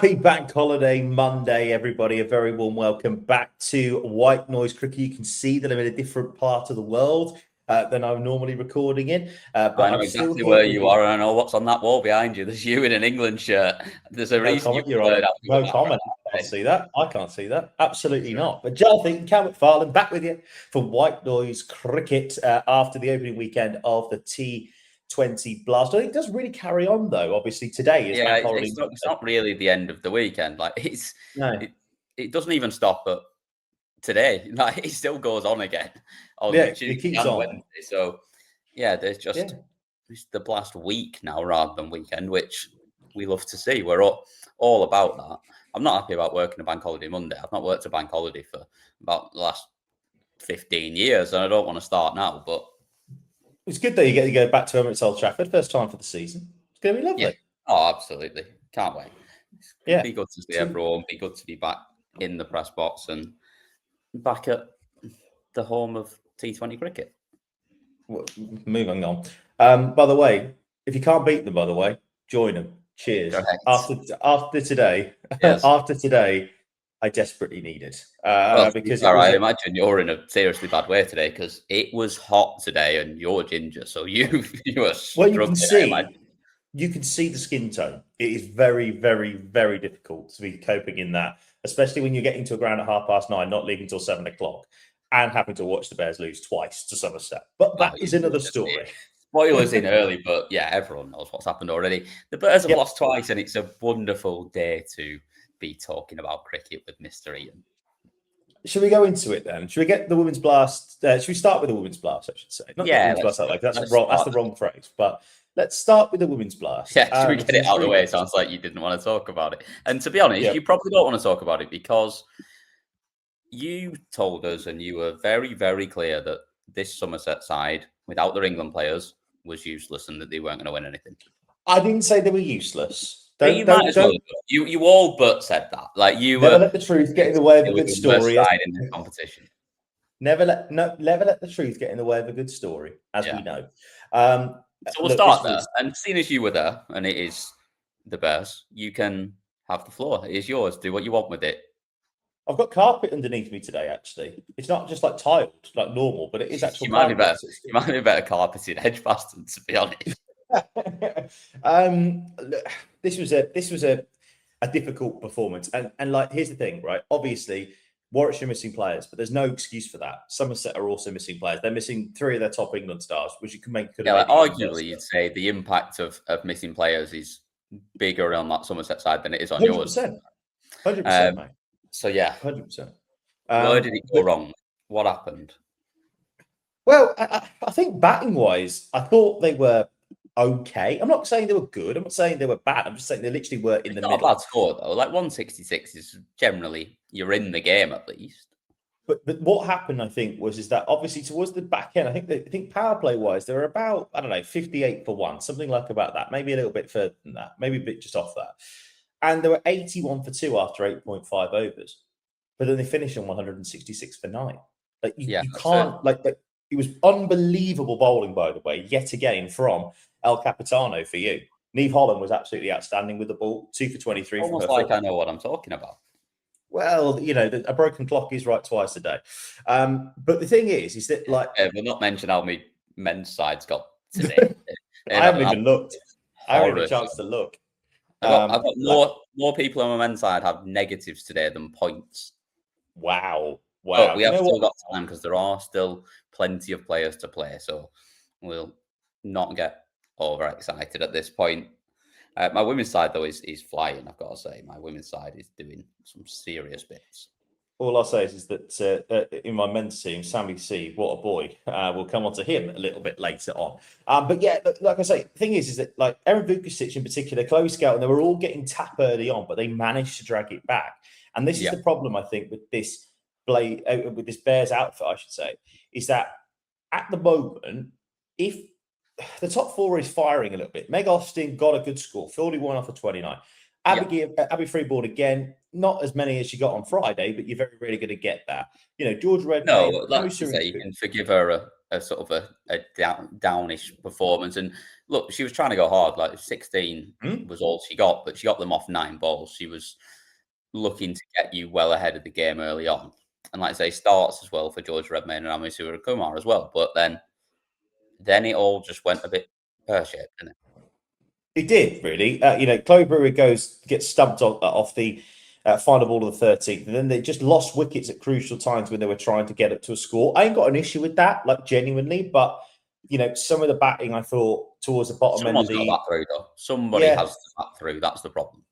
Happy Bank Holiday Monday, everybody. A very warm welcome back to White Noise Cricket. You can see that I'm in a different part of the world than I'm normally recording in. But I know exactly where you are, and I know what's on that wall behind you. There's you in an England shirt. There's a reason you're on. No comment. I can't see that. I can't see that. Absolutely not. But Jarleth, Eaton, McFarlane, back with you for White Noise Cricket after the opening weekend of the T20 Blast. I think it does really carry on, though. Obviously, today is Bank Holiday. It's not really the end of the weekend. Like it doesn't even stop at today. Like it still goes on again. It keeps on. Wednesday. So there's just it's the Blast week now rather than weekend, which we love to see. We're all about that. I'm not happy about working a bank holiday Monday. I've not worked a bank holiday for about the last 15 years, and I don't want to start now. But it's good that you get to go back to Emirates Old Trafford, first time for the season. It's going to be lovely. Yeah. Oh, absolutely. Can't wait. Be good to see everyone. Be good to be back in the press box and back at the home of T20 cricket. Well, moving on. By the way, if you can't beat them, join them. Cheers. After today, after today, I desperately need it. Because I imagine you're in a seriously bad way today because it was hot today and you're ginger, so you were struggling. You can see the skin tone. It is very, very, very difficult to be coping in that, especially when you're getting to a ground at 9:30, not leaving till 7 o'clock, and having to watch the Bears lose twice to Somerset. But that is another story. Spoilers in early, but everyone knows what's happened already. The Bears have lost twice, and it's a wonderful day to be talking about cricket with Mr. Eaton. Should we go into it then? Should we get the Women's Blast? Should we start with the Women's Blast, I should say? Not the Women's Blast, that's wrong. That's the wrong phrase. But let's start with the Women's Blast. Yeah, should we get it out of the way? It sounds like you didn't want to talk about it. And to be honest, you probably don't want to talk about it because you told us and you were very, very clear that this Somerset side, without their England players, was useless and that they weren't going to win anything. I didn't say they were useless. You all but said that. Like you never let the truth get in the way of a good story. In the competition. Never let the truth get in the way of a good story, as we know. So we'll start there. And seeing as you were there, and it is the Bears, you can have the floor. It is yours. Do what you want with it. I've got carpet underneath me today, actually. It's not just like tiled, like normal, but it is actually. You might be better carpeted Edgbaston, to be honest. This was a difficult performance. And like, here's the thing, right? Obviously, Warwickshire missing players, but there's no excuse for that. Somerset are also missing players. They're missing 3 of their top England stars, which you can make. Arguably, you'd say the impact of missing players is bigger on that Somerset side than it is on 100%, yours. 100%, mate. So 100%. Where did it go wrong? What happened? Well, I think batting wise, I thought they were okay. I'm not saying they were good. I'm not saying they were bad. I'm just saying they literally were in the middle. Not a bad score though. Like 166 is generally you're in the game at least. But what happened, I think, is that obviously towards the back end, I think power play wise, they were about 58 for 1, something like about that. Maybe a little bit further than that. Maybe a bit just off that. And they were 81 for 2 after 8.5 overs. But then they finished on 166 for 9. Like you can't it was unbelievable bowling, by the way, yet again from El Capitano for you. Niamh Holland was absolutely outstanding with the ball, 2 for 23. Almost like I know what I'm talking about. Well, a broken clock is right twice a day. But the thing is that we'll not mention how many men's sides got today. I haven't even looked. I haven't had a chance to look. I've got more people on my men's side have negatives today than points. Wow. But we have still got time because there are still plenty of players to play. So we'll not get overexcited at this point. My women's side, though, is flying, I've got to say. My women's side is doing some serious bits. All I'll say is that in my men's team, Sammy C, what a boy. We'll come on to him a little bit later on. But yeah, like I say, the thing is that like Erin Vukovic in particular, Chloe Scout, and they were all getting tap early on, but they managed to drag it back. And this is the problem, I think, with this Bears outfit, I should say, is that at the moment, if the top 4 is firing a little bit, Meg Austin got a good score, 41 off of 29. Abby Freeborn again, not as many as she got on Friday, but you're very rarely going to get that. George Redmayne. No, like you say, you can forgive her sort of a downish performance. And look, she was trying to go hard. Like 16 was all she got, but she got them off 9 balls. She was looking to get you well ahead of the game early on. And like I say, starts as well for George Redmayne and Amisu Kumar as well. But then it all just went a bit pear-shaped, didn't it? It did, really. Chloe Brewer gets stumped off the final ball of the 13th, and then they just lost wickets at crucial times when they were trying to get up to a score. I ain't got an issue with that, like genuinely, but some of the batting I thought towards the bottom end of the. Someone's got that through, though. Somebody has that through. That's the problem.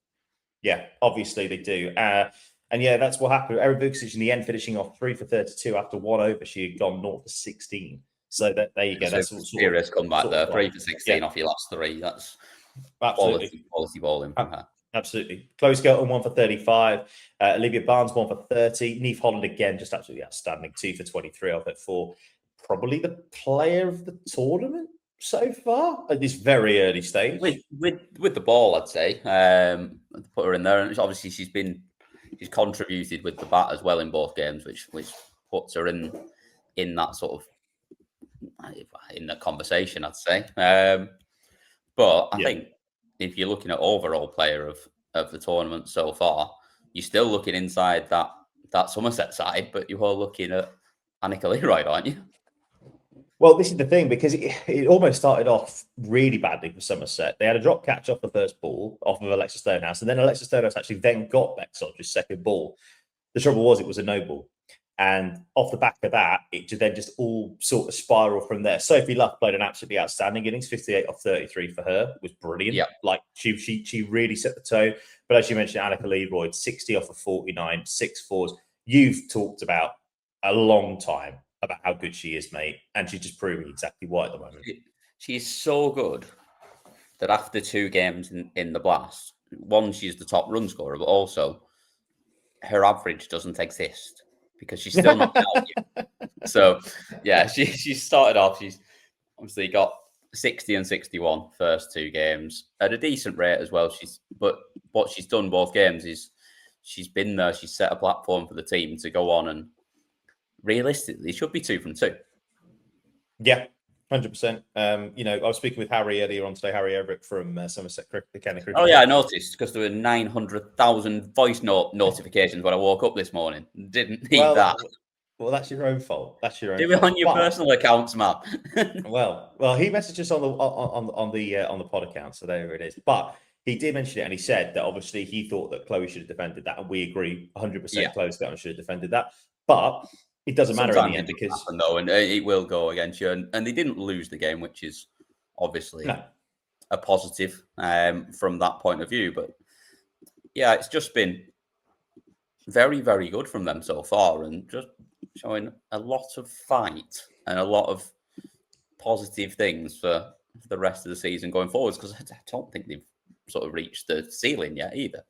Yeah, obviously they do. And that's what happened. Erin Vukic in the end finishing off 3 for 32 after 1 over. She had gone 0 for 16. So there you go. That's serious comeback there. 3 for 16 off your last 3. That's absolutely quality bowling from her. Absolutely. Chloe Skelton 1 for 35. Olivia Barnes 1 for 30. Neve Holland again, just absolutely outstanding. 2 for 23 off it for probably the player of the tournament so far at this very early stage. With the ball, I'd say. Put her in there, and obviously she's contributed with the bat as well in both games, which puts her in that sort of in the conversation, I'd say. But I think if you're looking at overall player of the tournament so far, you're still looking inside that Somerset side, but you're looking at Anika Learoyd, aren't you? Well, this is the thing, because it almost started off really badly for Somerset. They had a drop catch off the first ball off of Alexa Stonehouse, and then Alexa Stonehouse actually then got Bexodge's second ball. The trouble was it was a no ball. And off the back of that, it then just all sort of spiraled from there. Sophie Luff played an absolutely outstanding innings. 58 off 33 for her was brilliant. Yeah. Like she really set the tone. But as you mentioned, Anika Learoyd, 60 off of 49, 6 fours. You've talked about a long time about how good she is, mate. And she's just proving exactly why at the moment. She's so good that after 2 games in the Blast, one, she's the top run scorer, but also her average doesn't exist because she's still not out yet. So, yeah, she started off, she's obviously got 60 and 61 first 2 games at a decent rate as well. But what she's done both games is she's been there, she's set a platform for the team to go on, and realistically, should be 2 from 2. Yeah, 100%. I was speaking with Harry earlier on today, Harry Everett from Somerset Cricket. Oh, yeah, I noticed because there were 900,000 voice note notifications when I woke up this morning. Didn't need that. Well, that's your own fault. That's your own. Do it on your personal accounts, man. well, he messaged us on the pod account, so there it is. But he did mention it, and he said that obviously he thought that Chloe should have defended that, and we agree 100%. Yeah. Chloe Skelton should have defended that, but it doesn't matter in the end because and it will go against you, and they didn't lose the game, which is obviously a positive from that point of view. But yeah, it's just been very, very good from them so far, and just showing a lot of fight and a lot of positive things for the rest of the season going forwards, because I don't think they've sort of reached the ceiling yet either.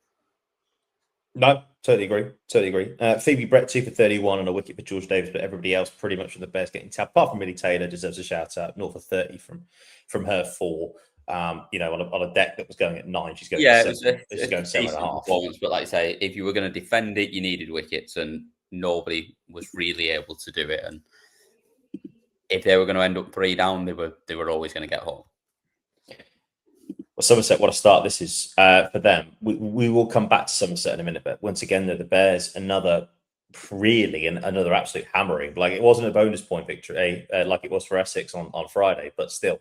No, totally agree. Phoebe Brett 2 for 31 and a wicket for George Davis, but everybody else pretty much from the Bears getting tapped. Apart from Millie Taylor, deserves a shout out. North of 30 from her 4. On a deck that was going at 9, she's going. Yeah, it's going 7.5. Performance, but like I say, if you were going to defend it, you needed wickets, and nobody was really able to do it. And if they were going to end up 3 down, they were always going to get home. Well, Somerset, what a start this is for them. We will come back to Somerset in a minute, but once again, the Bears, another absolute hammering. Like, it wasn't a bonus point victory like it was for Essex on Friday, but still,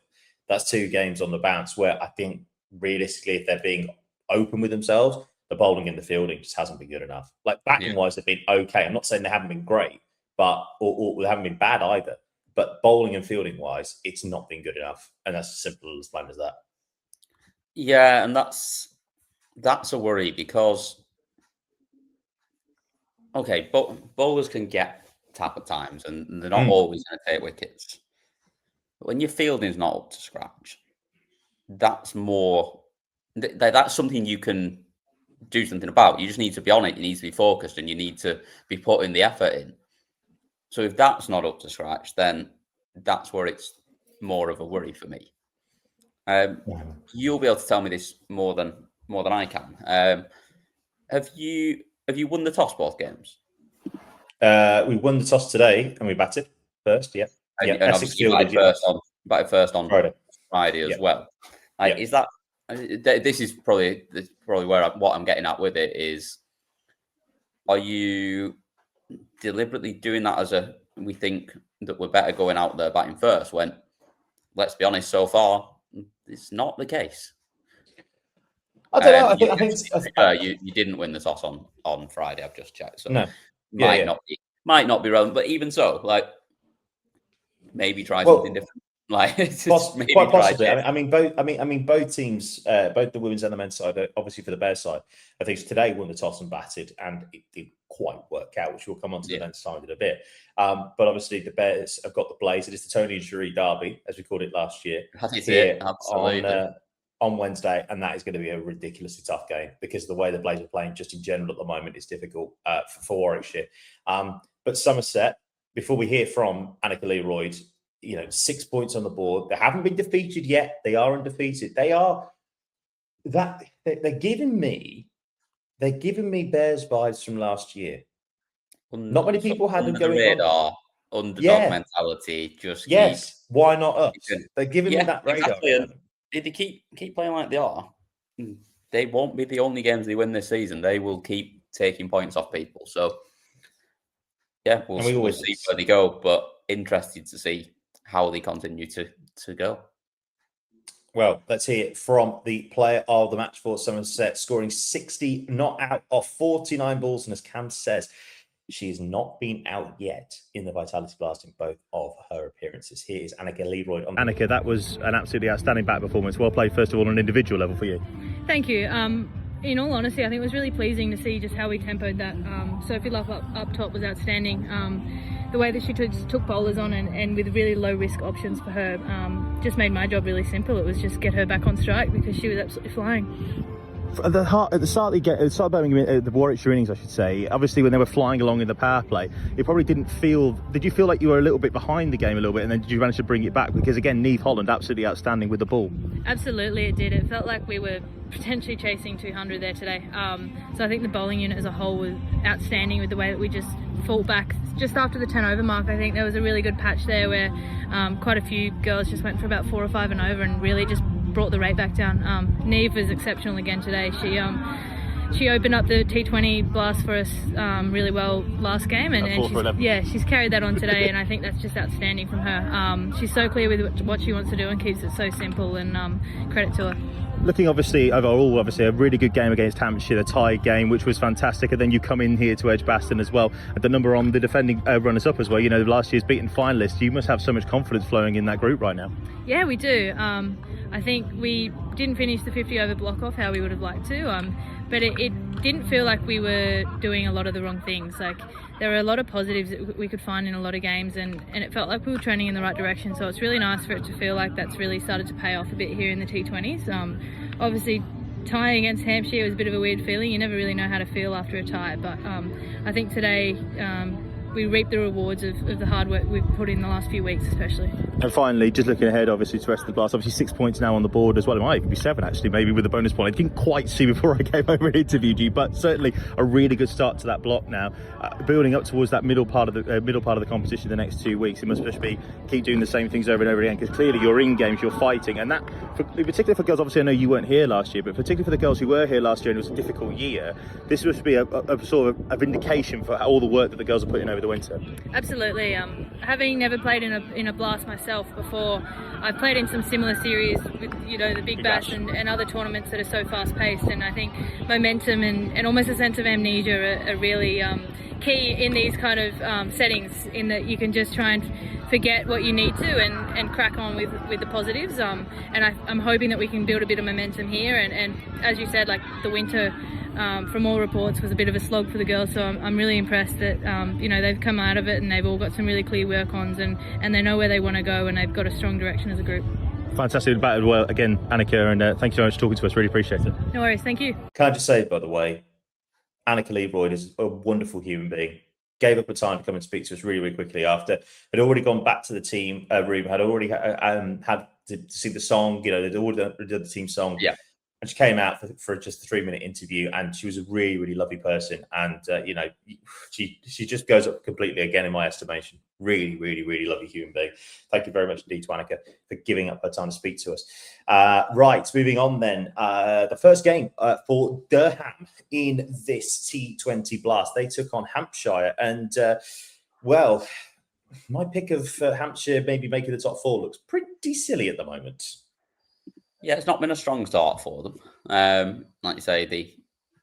that's 2 games on the bounce where I think realistically, if they're being open with themselves, the bowling and the fielding just hasn't been good enough. Like, batting-wise, they've been okay. I'm not saying they haven't been great, but or they haven't been bad either. But bowling and fielding-wise, it's not been good enough, and that's as simple as plain as that. Yeah, and that's a worry because, okay, bowlers can get tap at times, and they're not always going to take wickets. But when your fielding's not up to scratch, that's something you can do something about. You just need to be on it. You need to be focused, and you need to be putting the effort in. So if that's not up to scratch, then that's where it's more of a worry for me. You'll be able to tell me this more than I can. Have you won the toss both games? We won the toss today and we batted first. Yeah. and obviously you batted first on Friday as well. Is that? This is probably where what I'm getting at with it is: are you deliberately doing that as we think that we're better going out there batting first? When, let's be honest, so far it's not the case. I don't know. I think you didn't win the toss on Friday. I've just checked, so no, might not be relevant. But even so, maybe try something different. Quite possibly. I mean, both teams, both the women's and the men's side, obviously for the Bears side, I think today won the toss and batted, and it didn't quite work out, which we'll come on to the men's side in a bit. But obviously the Bears have got the blaze. It is the Tony and Cherie derby, as we called it last year, on Wednesday, and that is going to be a ridiculously tough game because the way the Blaze are playing just in general at the moment is difficult for Warwickshire. But Somerset, before we hear from Anika Learoyd, 6 points on the board. They haven't been defeated yet. They are undefeated. They're giving me Bears vibes from last year. Not many people had them going radar, underdog mentality. Why not us? They're giving me that radar. Exactly. If they keep playing like they are, they won't be the only games they win this season. They will keep taking points off people. So, we'll see where they go. But interested to see how they continue to go. Well, let's hear it from the player of the match for Somerset, scoring 60 not out of 49 balls. And as Cam says, she has not been out yet in the Vitality Blast in both of her appearances. Here is Anika Learoyd. Anika, that was an absolutely outstanding back performance. Well played, first of all, on an individual level for you. Thank you. In all honesty, I think it was really pleasing to see just how we tempoed that. Sophie Luff up top was outstanding. The way that she took bowlers on and with really low risk options for her just made my job really simple. It was just get her back on strike because she was absolutely flying. At the start of Birmingham, the Warwickshire innings, I should say, obviously when they were flying along in the power play, it probably did you feel like you were a little bit behind the game a little bit, and then did you manage to bring it back? Because again, Niamh Holland, absolutely outstanding with the ball. Absolutely, it did. It felt like we were potentially chasing 200 there today. So I think the bowling unit as a whole was outstanding with the way that we just fought back just after the 10 over mark. I think there was a really good patch there where quite a few girls just went for about 4 or 5 and over and really just brought the rate back down. Niamh was exceptional again today. She opened up the T20 blast for us really well last game, and she's carried that on today, and I think that's just outstanding from her. She's so clear with what she wants to do and keeps it so simple, and credit to her. Looking overall, a really good game against Hampshire, the tie game, which was fantastic, and then you come in here to Edgbaston as well, at the number on the defending runners-up as well. Last year's beaten finalists. You must have so much confidence flowing in that group right now. Yeah, we do. I think we didn't finish the 50 over block off how we would have liked to, but it didn't feel like we were doing a lot of the wrong things. Like, there were a lot of positives that we could find in a lot of games, and it felt like we were trending in the right direction. So it's really nice for it to feel like that's really started to pay off a bit here in the T20s. Obviously, tying against Hampshire was a bit of a weird feeling. You never really know how to feel after a tie, but I think today we reap the rewards of the hard work we've put in the last few weeks, especially. And finally, just looking ahead, obviously, to the rest of the blast, obviously 6 points now on the board as well. It might even be 7, actually, maybe with a bonus point. I didn't quite see before I came over and interviewed you, but certainly a really good start to that block now. Building up towards that middle part of the competition the next 2 weeks, it must just be keep doing the same things over and over again, because clearly you're in games, you're fighting, and that, in particular for girls, obviously I know you weren't here last year, but particularly for the girls who were here last year and it was a difficult year, this must be a sort of a vindication for all the work that the girls are putting over the winter. Absolutely. Having never played in a blast myself before, I've played in some similar series with the Big Bash and other tournaments that are so fast paced, and I think momentum and almost a sense of amnesia are really key in these kind of settings, in that you can just try and forget what you need to and crack on with the positives, and I'm hoping that we can build a bit of momentum here, and as you said, like the winter from all reports was a bit of a slog for the girls, so I'm really impressed that they've come out of it and they've all got some really clear work-ons and they know where they want to go, and they've got a strong direction as a group. Fantastic, batted well again, Anika, and thank you so much for talking to us. Really appreciate it. No worries, thank you. Can I just say, by the way, Anika Learoyd is a wonderful human being. Gave up a time to come and speak to us really, really quickly after. Had already gone back to the team room, had already had to see the song, they'd already did the team song. Yeah. And she came out for just a 3-minute interview, and she was a really, really lovely person. And, she just goes up completely again in my estimation. Really, really, really lovely human being. Thank you very much indeed to Anika for giving up her time to speak to us. Right, moving on then. The first game for Durham in this T20 Blast. They took on Hampshire, and well, my pick of Hampshire maybe making the top 4 looks pretty silly at the moment. Yeah, it's not been a strong start for them. Like you say, they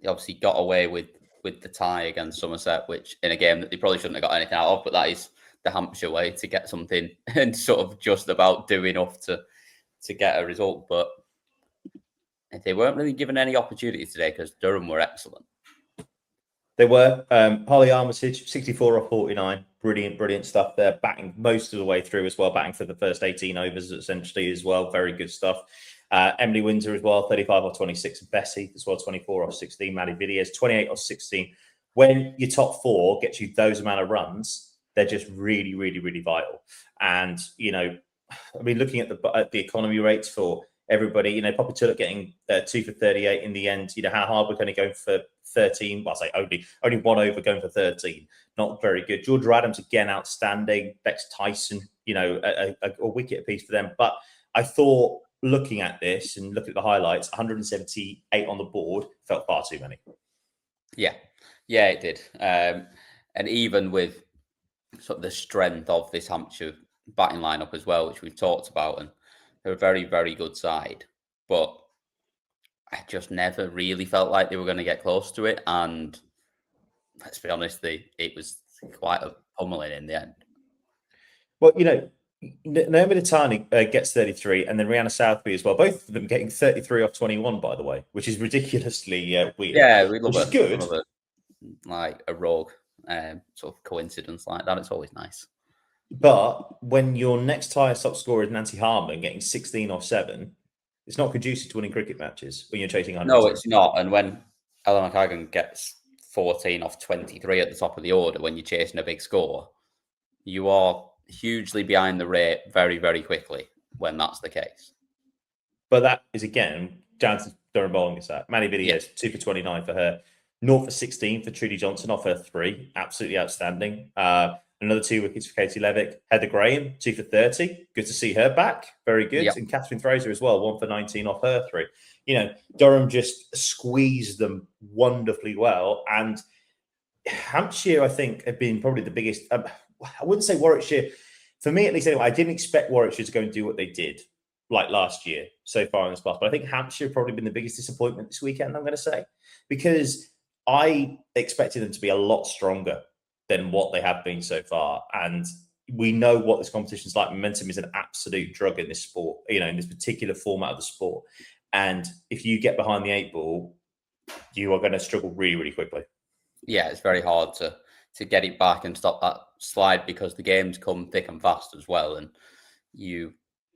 obviously got away with the tie against Somerset, which in a game that they probably shouldn't have got anything out of, but that is the Hampshire way to get something and sort of just about do enough to get a result. But they weren't really given any opportunities today because Durham were excellent. They were. Holly Armitage, 64 off 49. Brilliant stuff there. Batting most of the way through as well. Batting for the first 18 overs essentially as well. Very good stuff. Emily Windsor as well, 35 off 26. Bessie as well, 24 off 16. Maddie Villiers, 28 off 16. When your top 4 gets you those amount of runs, they're just really, really, really vital. And, you know, I mean, looking at the economy rates for everybody, you know, Poppy Tulloch getting 2 for 38 in the end. You know, how hard we're going to go for 13. Well, I say only 1 over going for 13. Not very good. Georgia Adams, again, outstanding. Bex Tyson, you know, a wicket apiece for them. But I thought, looking at this and looking at the highlights, 178 on the board felt far too many. Yeah, it did. And even with sort of the strength of this Hampshire batting lineup as well, which we've talked about, and they're a very, very good side, but I just never really felt like they were going to get close to it. And let's be honest, it was quite a pummeling in the end. Well, you know, Naomi Natani gets 33, and then Rihanna Southby as well. Both of them getting 33 off 21, by the way, which is ridiculously weird. Yeah, we love it. Good. Like a rogue sort of coincidence like that. It's always nice. But when your next highest top scorer is Nancy Harman getting 16 off 7, it's not conducive to winning cricket matches when you're chasing 100. No, it's not. And when Eleanor Kagan gets 14 off 23 at the top of the order, when you're chasing a big score, you are hugely behind the rate very, very quickly when that's the case. But that is, again, down to Durham bowling is that. Manny Villiers, 2 for 29 for her. 0 for 16 for Trudy Johnson off her 3. Absolutely outstanding. Another 2 wickets for Katie Levick. Heather Graham, 2 for 30. Good to see her back. Very good. Yep. And Catherine Fraser as well, 1 for 19 off her 3. You know, Durham just squeezed them wonderfully well. And Hampshire, I think, have been probably the biggest. I wouldn't say Warwickshire. For me, at least, anyway, I didn't expect Warwickshire to go and do what they did like last year so far in this class. But I think Hampshire have probably been the biggest disappointment this weekend, I'm going to say, because I expected them to be a lot stronger than what they have been so far. And we know what this competition is like. Momentum is an absolute drug in this sport, you know, in this particular format of the sport. And if you get behind the 8 ball, you are going to struggle really, really quickly. Yeah, it's very hard to get it back and stop that slide because the games come thick and fast as well. And you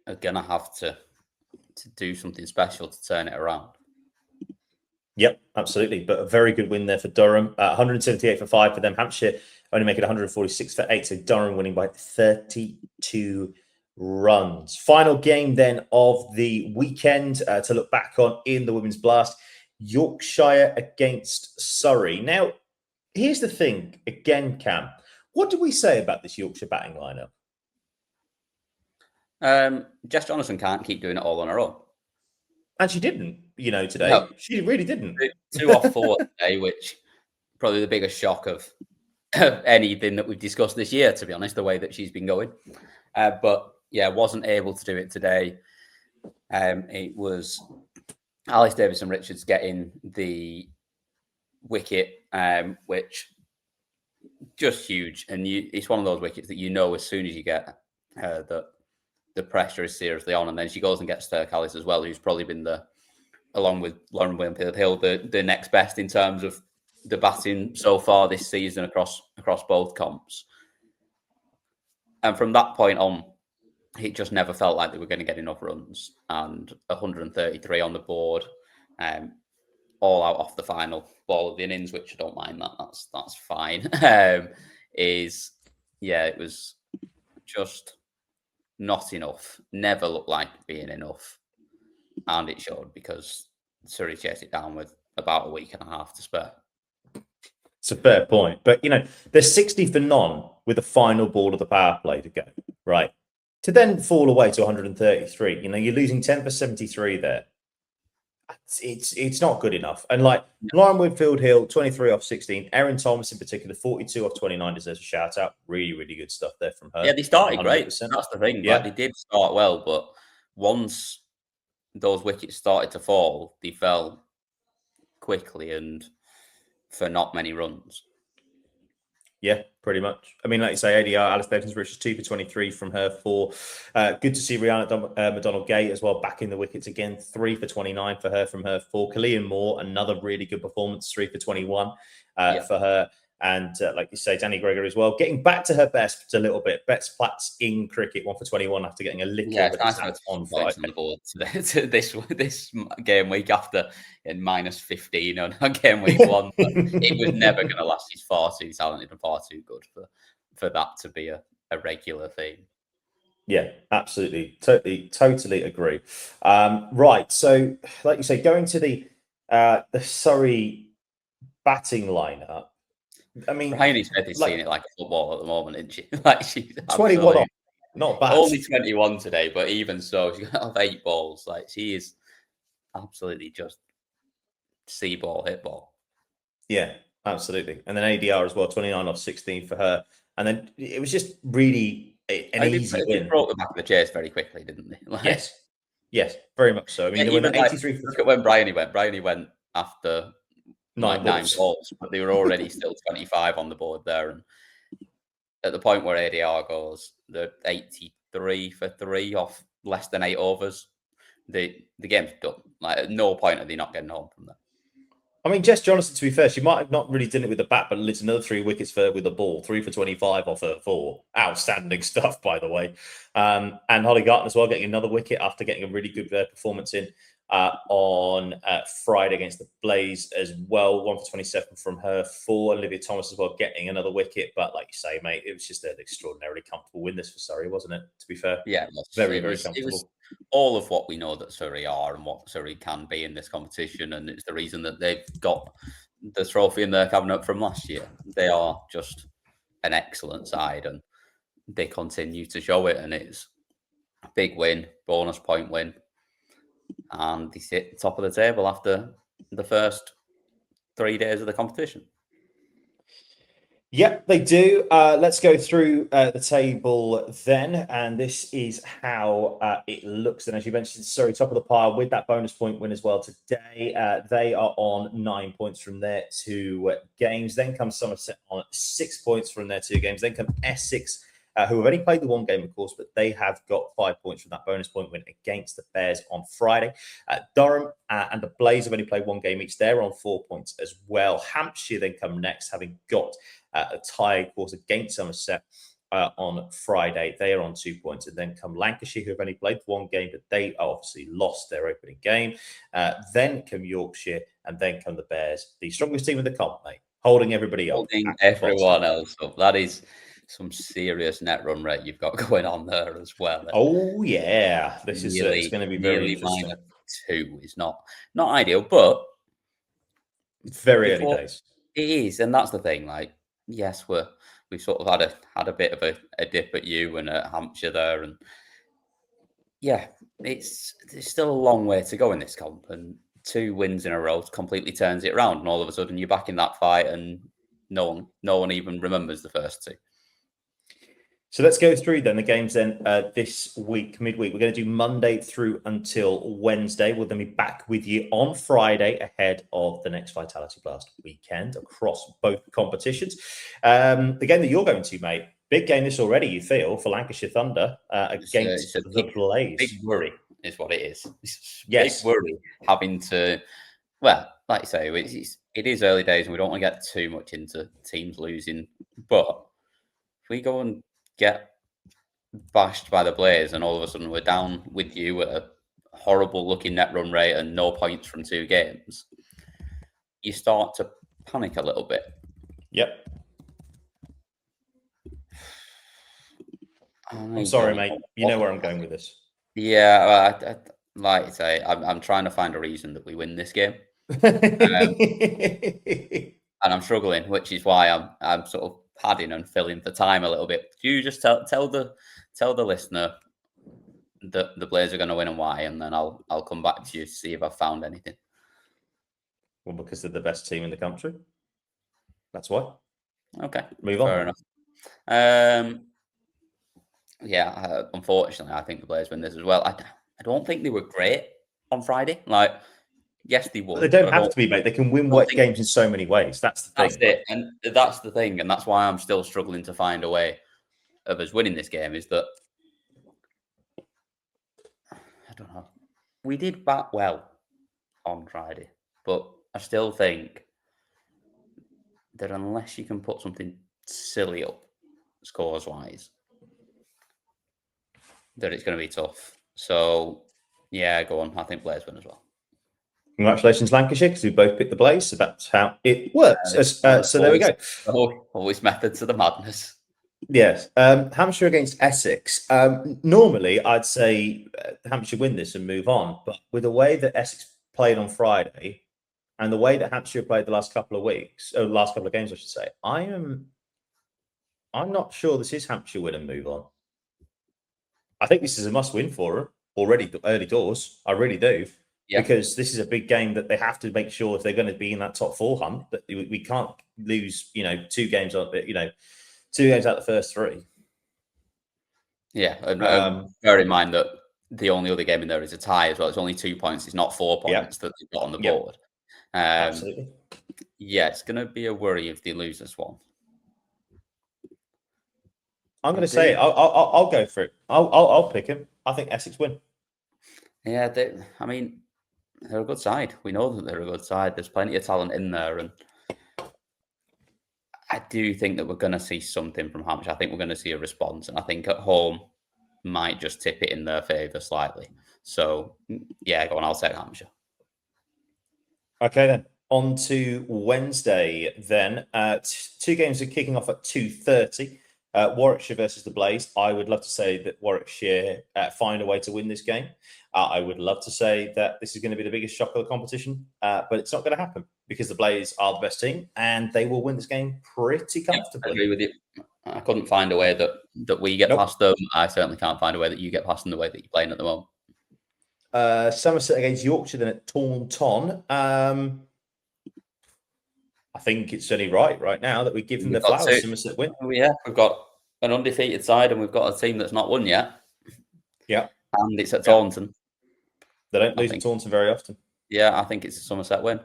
are going to have to do something special to turn it around. Yep, absolutely. But a very good win there for Durham. 178 for 5 for them. Hampshire only making 146 for 8. So Durham winning by 32 runs. Final game then of the weekend to look back on in the Women's Blast. Yorkshire against Surrey. Now, here's the thing again, Cam. What do we say about this Yorkshire batting lineup? Jess Jonathan can't keep doing it all on her own. And she didn't, you know, today. No. She really didn't. 2 off 4 today, which probably the biggest shock of anything that we've discussed this year, to be honest, the way that she's been going. But yeah, wasn't able to do it today. It was Alice Davison-Richards getting the wicket, which just huge. And it's one of those wickets that you know as soon as you get that the pressure is seriously on. And then she goes and gets Turk Alice as well, who's probably been along with Lauren William-Hill, the next best in terms of the batting so far this season across both comps. And from that point on, it just never felt like they were going to get enough runs. And 133 on the board, all out off the final ball of the innings, which I don't mind that. That's fine. It was just not enough. Never looked like being enough. And it showed because Surrey chased it down with about a week and a half to spare. It's a fair point. But, you know, they're 60 for none with the final ball of the power play to go, right? To then fall away to 133, you're losing 10 for 73 there. It's not good enough. And like Lauren Winfield Hill, 23 off 16. Erin Thomas in particular, 42 off 29 deserves a shout out. Really, really good stuff there from her. Yeah, they started 100%. great. That's the thing. Yeah. Like, they did start well, but once those wickets started to fall, they fell quickly and for not many runs. Yeah, pretty much. I mean, like you say, ADR, Alice Bevins-Richards, 2 for 23 from her 4. Good to see Rihanna McDonald-Gay as well, back in the wickets again, 3 for 29 for her from her 4. Killian Moore, another really good performance, 3 for 21 for her. And like you say, Danny Gregory as well, getting back to her best a little bit. Best Platts in cricket, 1 for 21 after getting a little bit of nice on Friday. On the board to this game week after in -15 on game week 1. But it was never going to last. He's far too talented and far too good for that to be a regular theme. Yeah, absolutely. Totally agree. Right. So, like you say, going to the Surrey batting lineup. I mean, Bryony Smith is seeing it like a football at the moment, isn't she? Like, she's 21 off, not bad. Only 21 today, but even so, she got 8 balls. Like, she is absolutely just see ball, hit ball. Yeah, absolutely. And then ADR as well, 29 off 16 for her. And then it was just really an easy win. They brought the back of the chase very quickly, didn't they? Like, yes, very much so. I mean, even 83. Look at when Bryony went after 9 balls, but they were already still 25 on the board there. And at the point where ADR goes, they're 83 for 3 off less than 8 overs. The game's done. Like, at no point are they not getting home from that. I mean, Jess Johnson, to be fair, she might have not really done it with the bat, but lit another 3 wickets with the ball, 3 for 25 off her 4. Outstanding stuff, by the way. And Holly Garton as well, getting another wicket after getting a really good performance in on Friday against the Blaze as well. 1 for 27 from her 4. Olivia Thomas as well getting another wicket. But like you say, mate, it was just an extraordinarily comfortable win this for Surrey, wasn't it? To be fair. Yeah, it was. Very comfortable. It was all of what we know that Surrey are and what Surrey can be in this competition. And it's the reason that they've got the trophy in their cabinet from last year. They are just an excellent side and they continue to show it. And it's a big win, bonus point win. And they sit top of the table after the first 3 days of the competition. Yep, they do. Let's go through the table then. And this is how it looks. And as you mentioned, Surrey top of the pile with that bonus point win as well today. They are on 9 points from their 2 games. Then comes Somerset on 6 points from their 2 games. Then come Essex, who have only played the 1 game, of course, but they have got 5 points from that bonus point win against the Bears on Friday. Durham and the Blaze have only played 1 game each. They're on 4 points as well. Hampshire then come next, having got a tie, of course, against Somerset on Friday. They are on 2 points. And then come Lancashire, who have only played 1 game, but they obviously lost their opening game. Then come Yorkshire, and then come the Bears, the strongest team in the comp, mate, holding everybody up. Holding everyone else up. That is some serious net run rate you've got going on there as well. Oh yeah, this is it's going to be very interesting. -2 is not ideal, but it's very early days. It is, and that's the thing. Like, yes, we've sort of had a bit of a dip at you and at Hampshire there, and yeah, there's still a long way to go in this comp, and 2 wins in a row completely turns it around, and all of a sudden you're back in that fight, and no one even remembers the first 2. So let's go through then the games then this week, midweek. We're going to do Monday through until Wednesday. We'll then be back with you on Friday ahead of the next Vitality Blast weekend across both competitions. The game that you're going to, mate, big game this already, you feel, for Lancashire Thunder against the Blaze. Big worry is what it is. Yes. Big worry having to, well, like you say, it is early days and we don't want to get too much into teams losing. But if we go and get bashed by the Blaze and all of a sudden we're down with you at a horrible looking net run rate and no points from 2 games, you start to panic a little bit. Yep. I'm sorry, mate. You know where I'm going with this. Yeah, I like I say, I'm trying to find a reason that we win this game. And I'm struggling, which is why I'm sort of padding and filling the time a little bit. Do you just tell the listener that the Blaze are going to win and why, and then I'll come back to you to see if I've found anything. Well, because they're the best team in the country. That's why. Okay, move on. Fair enough. Unfortunately, I think the Blaze win this as well. I don't think they were great on Friday. Like, yes, they would. But they don't have to be, mate. They can win games in so many ways. That's the thing. That's it, and that's the thing, and that's why I'm still struggling to find a way of us winning this game. Is that I don't know. We did bat well on Friday, but I still think that unless you can put something silly up scores-wise, that it's going to be tough. So, yeah, go on. I think Blaze win as well. Congratulations, Lancashire, because we both picked the Blaze. So that's how it works. So there we go. Always methods of the madness. Yes. Hampshire against Essex. Normally, I'd say Hampshire win this and move on. But with the way that Essex played on Friday and the way that Hampshire played the last couple of weeks, last couple of games, I should say, I'm not sure this is Hampshire win and move on. I think this is a must-win for them already early doors. I really do. Yeah. Because this is a big game that they have to make sure if they're going to be in that top four hunt that we can't lose, 2 games on, 2 games out of the first 3. Yeah, and bear in mind that the only other game in there is a tie as well. It's only 2 points. It's not 4 points that they've got on the board. Absolutely. Yeah, it's going to be a worry if they lose this one. I'm going to say I'll go for it. I'll pick him. I think Essex win. Yeah, they're a good side. We know that they're a good side. There's plenty of talent in there, and I do think that we're going to see something from Hampshire. I think we're going to see a response, and I think at home might just tip it in their favour slightly. So, yeah, go on. I'll take Hampshire. Okay, then. On to Wednesday, then. 2 games are kicking off at 2:30. Warwickshire versus the Blaze. I would love to say that Warwickshire find a way to win this game. I would love to say that this is going to be the biggest shock of the competition, but it's not going to happen because the Blaze are the best team and they will win this game pretty comfortably. I agree with you. I couldn't find a way that we get past them. I certainly can't find a way that you get past them the way that you're playing at the moment. Somerset against Yorkshire then at Taunton. I think it's only right now that we give them the flowers. Somerset win. Oh, yeah, we've got an undefeated side and we've got a team that's not won yet. Yeah. And it's at Taunton. They don't lose at Taunton very often. Yeah, I think it's a Somerset win.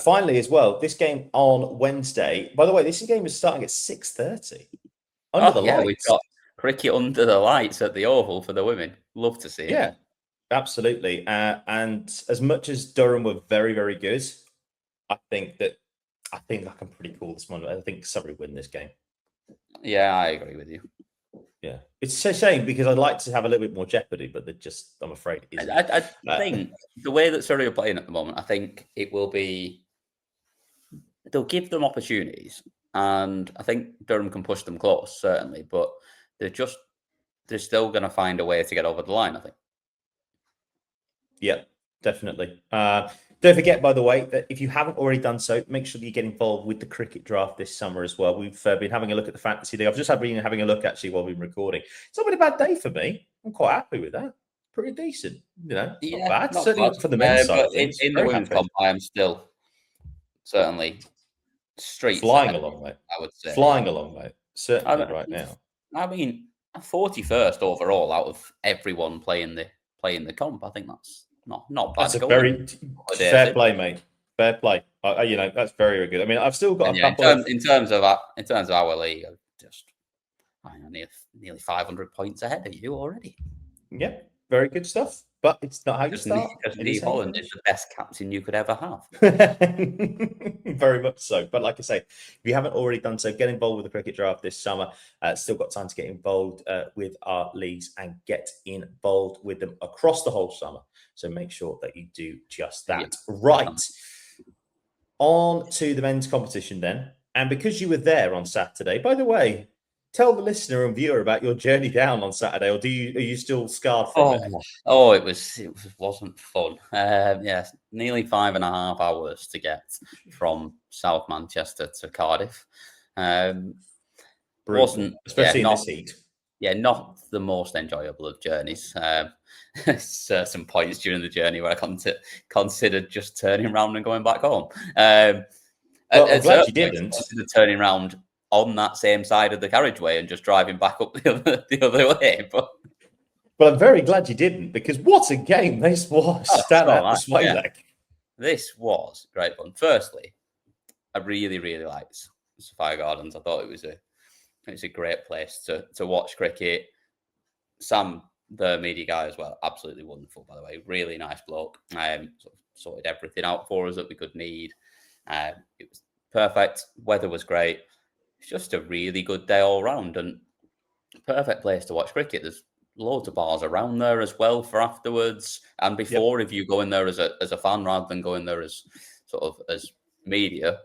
Finally, as well, this game on Wednesday. By the way, this game is starting at 6:30. Under the lights. We've got cricket under the lights at the Oval for the women. Love to see it. Yeah, absolutely. And as much as Durham were very, very good, I think I can pretty call this one. I think Surrey win this game. Yeah, I agree with you. Yeah, it's a shame because I'd like to have a little bit more jeopardy, but I'm afraid it isn't. I think the way that Surrey are playing at the moment, I think it will be. They'll give them opportunities, and I think Durham can push them close, certainly. But they're still going to find a way to get over the line, I think. Yeah, definitely. Don't forget, by the way, that if you haven't already done so, make sure that you get involved with the cricket draft this summer as well. We've been having a look at the fantasy league. I've just been having a look, actually, while we've been recording. It's not been a bad day for me. I'm quite happy with that. Pretty decent. Not bad. Not certainly bad. For the men's side of things. In the women's comp, I am still certainly flying along, mate. I would say. Flying along, mate. Certainly right now. I'm 41st overall out of everyone playing the comp. I think that's not bad. That's a very fair play, mate. Fair play. That's very, very good. I mean, I've still got a couple in terms of our league, I'm nearly 500 points ahead of you already. Yeah, very good stuff. But it's not how you start. Because Neve Holland is the best captain you could ever have. Very much so. But like I say, if you haven't already done so, get involved with the cricket draft this summer. Still got time to get involved with our leagues and get involved with them across the whole summer. So make sure that you do just that. Yeah. Right. On to the men's competition then. And because you were there on Saturday, by the way, tell the listener and viewer about your journey down on Saturday, or are you still scarred from it? Oh, it wasn't fun. Nearly 5.5 hours to get from South Manchester to Cardiff. Wasn't especially in this heat. Yeah, not the most enjoyable of journeys. Certain points during the journey where I considered just turning around and going back home. Well, I'm glad you didn't. Considered turning around on that same side of the carriageway and just driving back up the other way. But I'm very glad you didn't, because what a game this was. This was great fun. Firstly, I really, really liked Sapphire Gardens. I thought it was a great place to watch cricket. Sam, the media guy as well, absolutely wonderful, by the way. Really nice bloke. Sorted everything out for us that we could need. It was perfect. Weather was great. It's just a really good day all round, and perfect place to watch cricket. There's loads of bars around there as well for afterwards and before, if you go in there as a fan rather than going there as sort of as media.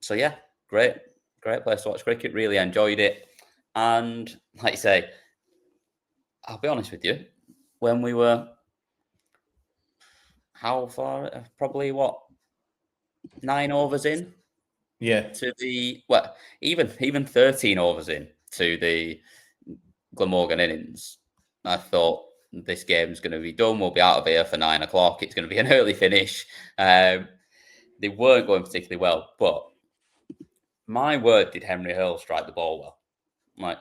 So yeah, great place to watch cricket. Really enjoyed it. And like you say, I'll be honest with you, when we were how far? Probably 9 overs in. Yeah. To the even 13 overs in to the Glamorgan innings, I thought this game's going to be done. We'll be out of here for 9 o'clock. It's going to be an early finish. They weren't going particularly well, but my word, did Henry Hurl strike the ball well? Like,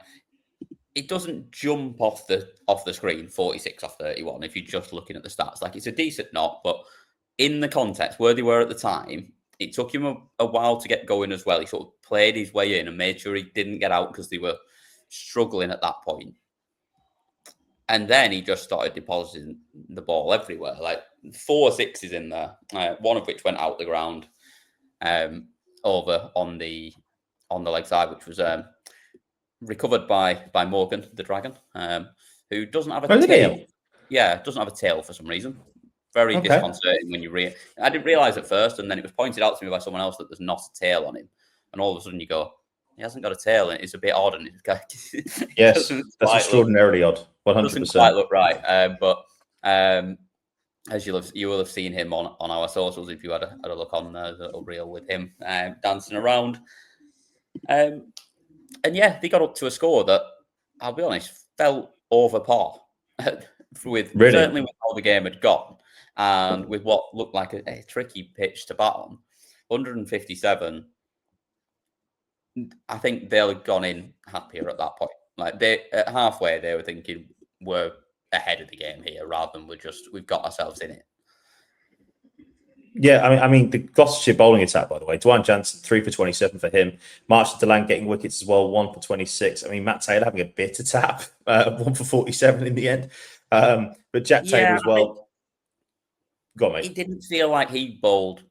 it doesn't jump off the screen 46 off 31 if you're just looking at the stats. Like, it's a decent knock, but in the context where they were at the time, it took him a while to get going as well. He sort of played his way in and made sure he didn't get out because they were struggling at that point. And then he just started depositing the ball everywhere, like 4 sixes in there, one of which went out the ground over on the leg side, which was recovered by Morgan, the Dragon, who doesn't have a tail. Yeah, doesn't have a tail for some reason. Very disconcerting when you I didn't realise at first, and then it was pointed out to me by someone else that there's not a tail on him. And all of a sudden you go, he hasn't got a tail, and it's a bit odd. And yes, that's extraordinarily odd. 100%. Doesn't quite look right. But as you will have seen him on our socials if you had a look on the little reel with him dancing around. And yeah, they got up to a score that, I'll be honest, felt over par certainly with how the game had gone. And with what looked like a tricky pitch to bat on, 157, I think they'll have gone in happier at that point. Like, at halfway, they were thinking we're ahead of the game here rather than we've got ourselves in it. Yeah, I mean the Gloucestershire bowling attack, by the way, Dwayne Jansen 3 for 27 for him. Marshall Deland getting wickets as well, 1 for 26. I mean, Matt Taylor having a bit of tap, 1 for 47 in the end. But Jack Taylor as well. Go on, mate. He didn't feel like he bowled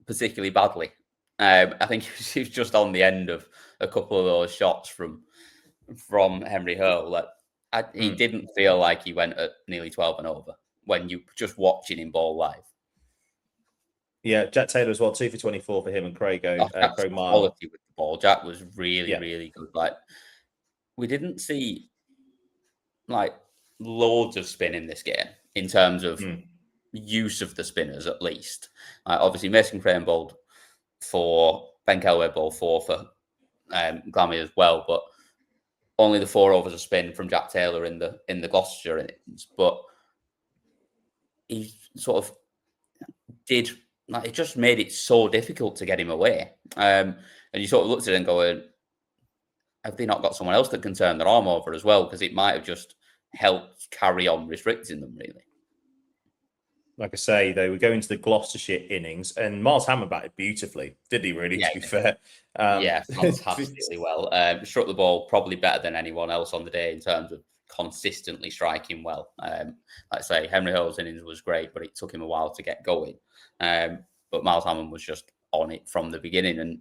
particularly badly. I think he was just on the end of a couple of those shots from Henry Hurl. He didn't feel like he went at nearly 12 and over when you just watching him bowl live. Yeah, Jack Taylor as well, 2 for 24 for him and Craig Marr. Quality with the ball. Jack was really, really good. Like, we didn't see like loads of spin in this game in terms of use of the spinners, at least. Obviously, Mason Crane bowled 4, Ben Kelway bowled 4 for Glammy as well, but only the 4 overs of spin from Jack Taylor in the Gloucestershire innings. But he sort of did. Like, it just made it so difficult to get him away. And you sort of looked at it and going, have they not got someone else that can turn their arm over as well? Because it might have just helped carry on restricting them, really. Like I say, they were going to the Gloucestershire innings, and Miles Hammond batted beautifully, did he really, to be fair? Fantastically well. Struck the ball probably better than anyone else on the day in terms of consistently striking well. Like I say, Henry Hurl's innings was great, but it took him a while to get going. But Miles Hammond was just on it from the beginning. And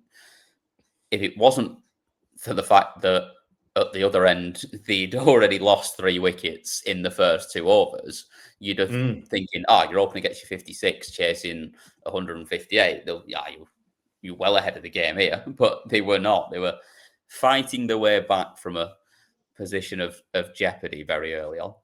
if it wasn't for the fact that at the other end, they'd already lost 3 wickets in the first 2 overs, you'd have thinking, you're opening against your 56, chasing 158. You're well ahead of the game here. But they were not. They were fighting their way back from a position of jeopardy very early on.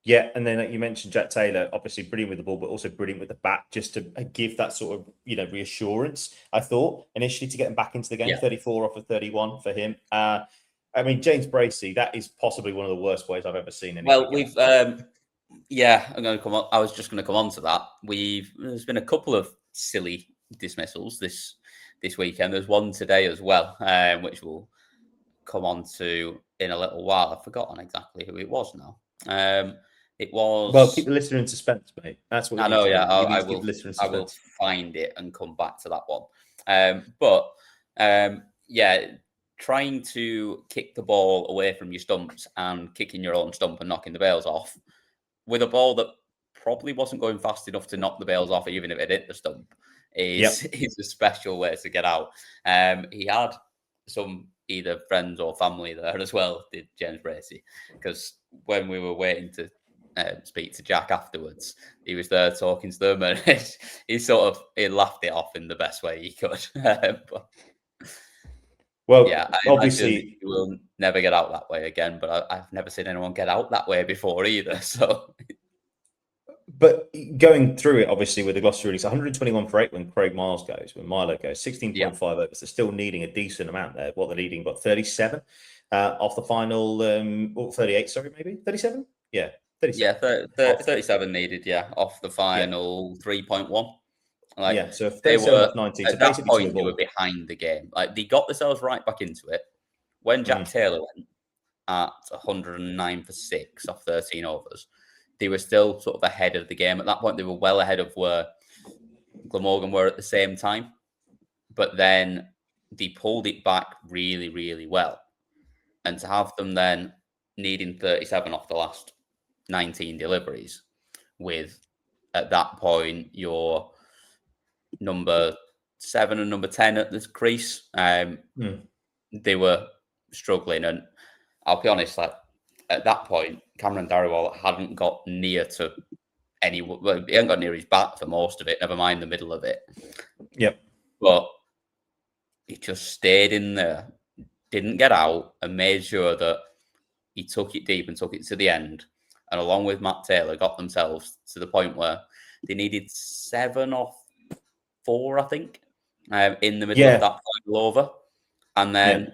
Yeah, and then you mentioned Jack Taylor, obviously brilliant with the ball, but also brilliant with the bat, just to give that sort of reassurance. I thought initially to get him back into the game, 34 off of 31 for him. I mean, James Bracey, that is possibly one of the worst ways I've ever seen anything. Well, we've I'm going to come on. I was just going to come on to that. There's been a couple of silly dismissals this weekend. There's one today as well, which we'll come on to in a little while. I've forgotten exactly who it was now. It was. Well, keep the listener in suspense, mate. That's what I know. Yeah, I will find it and come back to that one. Trying to kick the ball away from your stumps and kicking your own stump and knocking the bails off with a ball that probably wasn't going fast enough to knock the bails off, even if it hit the stump, is a special way to get out. He had some either friends or family there as well, did James Bracey, because when we were waiting to speak to Jack afterwards, he was there talking to them, and he laughed it off in the best way he could. Obviously, he will never get out that way again. But I've never seen anyone get out that way before either. So, but going through it, obviously with the Gloucestershire release, 121 for 8 when Craig Miles goes, when Milo goes, 16.5 overs. They're still needing a decent amount there. What they're needing, about 37 off the final, 38. Sorry, maybe 37. Yeah, 37. 37 needed. Yeah, off the final 3.1. So if they were 19, at that point, they were behind the game. Like, they got themselves right back into it when Jack Taylor went at 109 for 6 off 13 overs. They were still sort of ahead of the game. At that point, they were well ahead of where Glamorgan were at the same time. But then they pulled it back really, really well. And to have them then needing 37 off the last 19 deliveries with, at that point, your number 7 and number 10 at the crease, they were struggling. And I'll be honest, like, at that point, Cameron Darrywall hadn't got near to he hadn't got near his bat for most of it, never mind the middle of it. Yep. But he just stayed in there, didn't get out, and made sure that he took it deep and took it to the end. And along with Matt Taylor, got themselves to the point where they needed 7 off 4, I think, in the middle of that final over. And then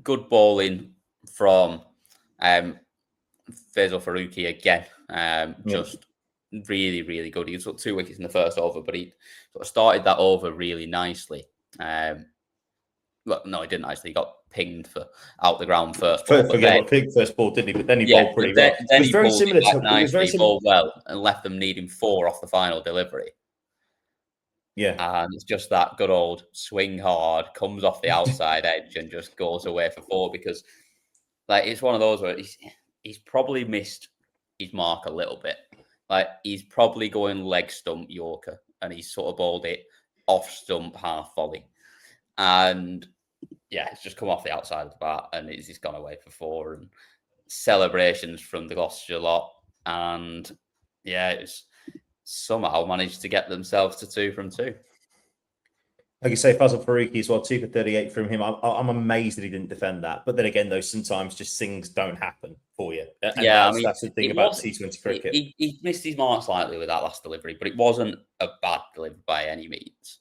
good bowling from Faisal Faruqi again. Just really, really good. He took 2 wickets in the first over, but he sort of started that over really nicely. Well, no, he didn't actually. He got pinged for out the ground first. Pinged first ball, didn't he? But then he bowled pretty well. Then he very similar to nicely, bowled well, and left them needing 4 off the final delivery. Yeah, and it's just that good old swing hard, comes off the outside edge and just goes away for 4, because like it's one of those where he's probably missed his mark a little bit. Like, he's probably going leg stump Yorker, and he's sort of bowled it off stump half volley, and it's just come off the outside of the bat, and he's gone away for 4. And celebrations from the Gloucestershire lot, and it's somehow managed to get themselves to 2 from 2. Like you say, Faisal Faruqi as well, 2 for 38 from him. I'm amazed that he didn't defend that. But then again, though, sometimes just things don't happen for you. And that's the thing about T20 cricket. He missed his mark slightly with that last delivery, but it wasn't a bad delivery by any means.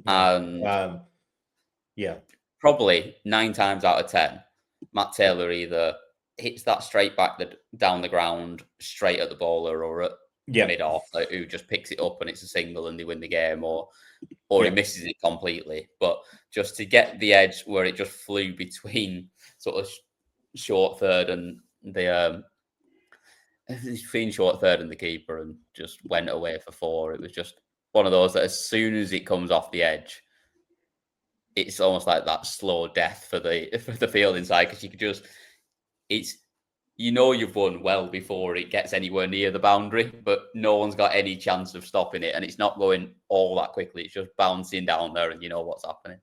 And probably 9 times out of 10, Matt Taylor either hits that straight back down the ground, straight at the bowler, or at mid-off, like, who just picks it up and it's a single and they win the game, or he misses it completely. But just to get the edge where it just flew between sort of short third and the keeper and just went away for 4. It was just one of those that as soon as it comes off the edge, it's almost like that slow death for the fielding side, because you could just you've won well before it gets anywhere near the boundary, but no one's got any chance of stopping it, and it's not going all that quickly. It's just bouncing down there, and you know what's happening.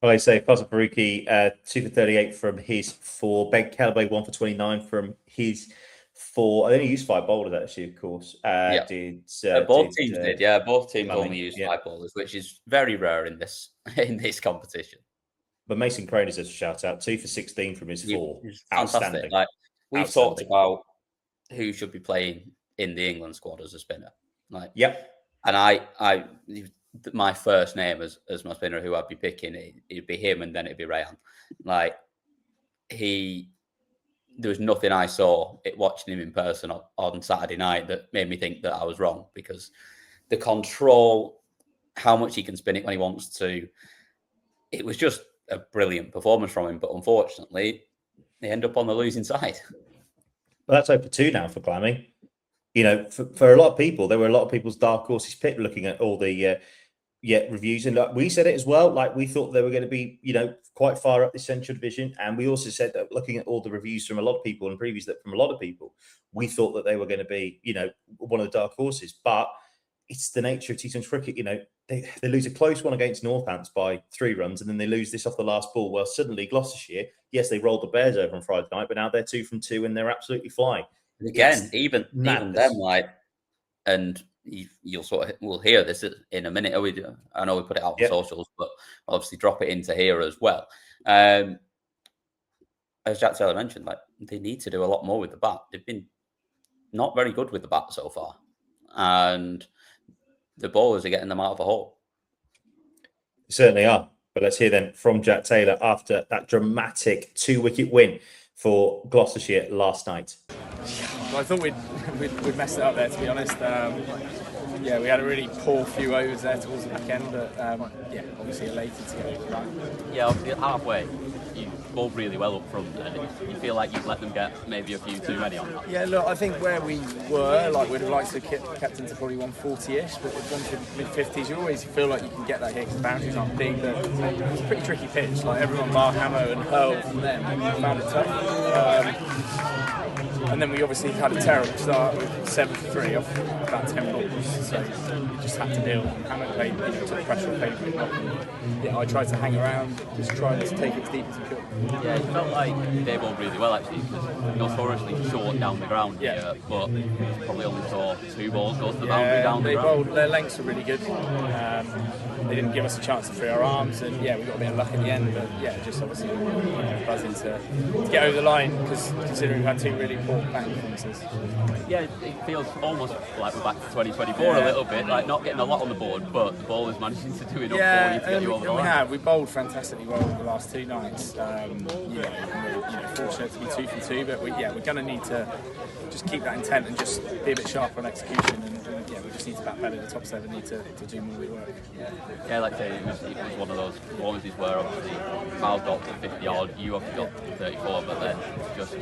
Well, I say Faisal Faruqi, 2 for 38 from his 4. Ben Callaway, 1 for 29 from his 4. I only used 5 bowlers, actually, of course. Both teams did. Both teams only used 5 bowlers, which is very rare in this competition. But Mason Crone deserves a shout out. 2 for 16 from his 4. Outstanding. Like, we've talked about who should be playing in the England squad as a spinner. Like, yep. And my first name as my spinner who I'd be picking, it'd be him, and then it'd be Rayan. Like, there was nothing I saw watching him in person on Saturday night that made me think that I was wrong, because the control, how much he can spin it when he wants to, it was just a brilliant performance from him. But unfortunately, they end up on the losing side. Well, that's over 2 now for Glammy. You know, for a lot of people, there were a lot of people's dark horses picked looking at all the reviews, and we said it as well. Like, we thought they were going to be, you know, quite far up the Central Division, and we also said that looking at all the reviews from a lot of people and previews from a lot of people, we thought that they were going to be, you know, one of the dark horses. But it's the nature of T20 cricket. You know, they lose a close one against Northants by 3 runs, and then they lose this off the last ball. Well, suddenly Gloucestershire, yes, they rolled the Bears over on Friday night, but now they're 2 from 2 and they're absolutely flying. Again, even them, like, and we'll hear this in a minute. I know we put it out on socials, but obviously drop it into here as well. As Jack Taylor mentioned, like, they need to do a lot more with the bat. They've been not very good with the bat so far, and the bowlers are getting them out of a hole. Certainly are. But let's hear then from Jack Taylor after that dramatic 2-wicket win for Gloucestershire last night. Well, I thought we'd messed it up there, to be honest. Yeah, we had a really poor few overs there towards the back end, but yeah, obviously elated to get over that. Yeah, obviously halfway, you bowled really well up front, and you feel like you've let them get maybe a few too many on that. Yeah, look, I think where we were, like, we'd have liked to have kept into probably 140-ish, but with mid-50s, you always feel like you can get that here because the boundaries aren't big, but it's a pretty tricky pitch. Like, everyone bar Hamo and Hurl from them, found it tough. And then we obviously had a terrible start with 7 for 3 off about 10 balls, so we just had to deal. Hamo played, you know, took pressure off, played a quick knock. Yeah, I tried to hang around, just trying to take it as deep as I could. Yeah, it felt like they bowled really well, actually, because notoriously short down the ground here, but probably only saw 2 balls go to the boundary down the ground. Bowled, their lengths were really good. They didn't give us a chance to free our arms, and yeah, we got a bit of luck at the end, but yeah, just obviously buzzing to get over the line, because considering we've had 2 really poor batting performances. Yeah, it feels almost like we're back to 2024 a little bit, like not getting a lot on the board, but the ball is managing to do enough for you to get you over the line. We bowled fantastically well the last 2 nights. We're fortunate to be 2 for 2, but we're going to need to just keep that intent and just be a bit sharper on execution, and we just need to bat better. The top 7 need to do more work. Yeah, like I say, it was one of those performances where obviously Miles got to 50 odd, you obviously got 34, but then just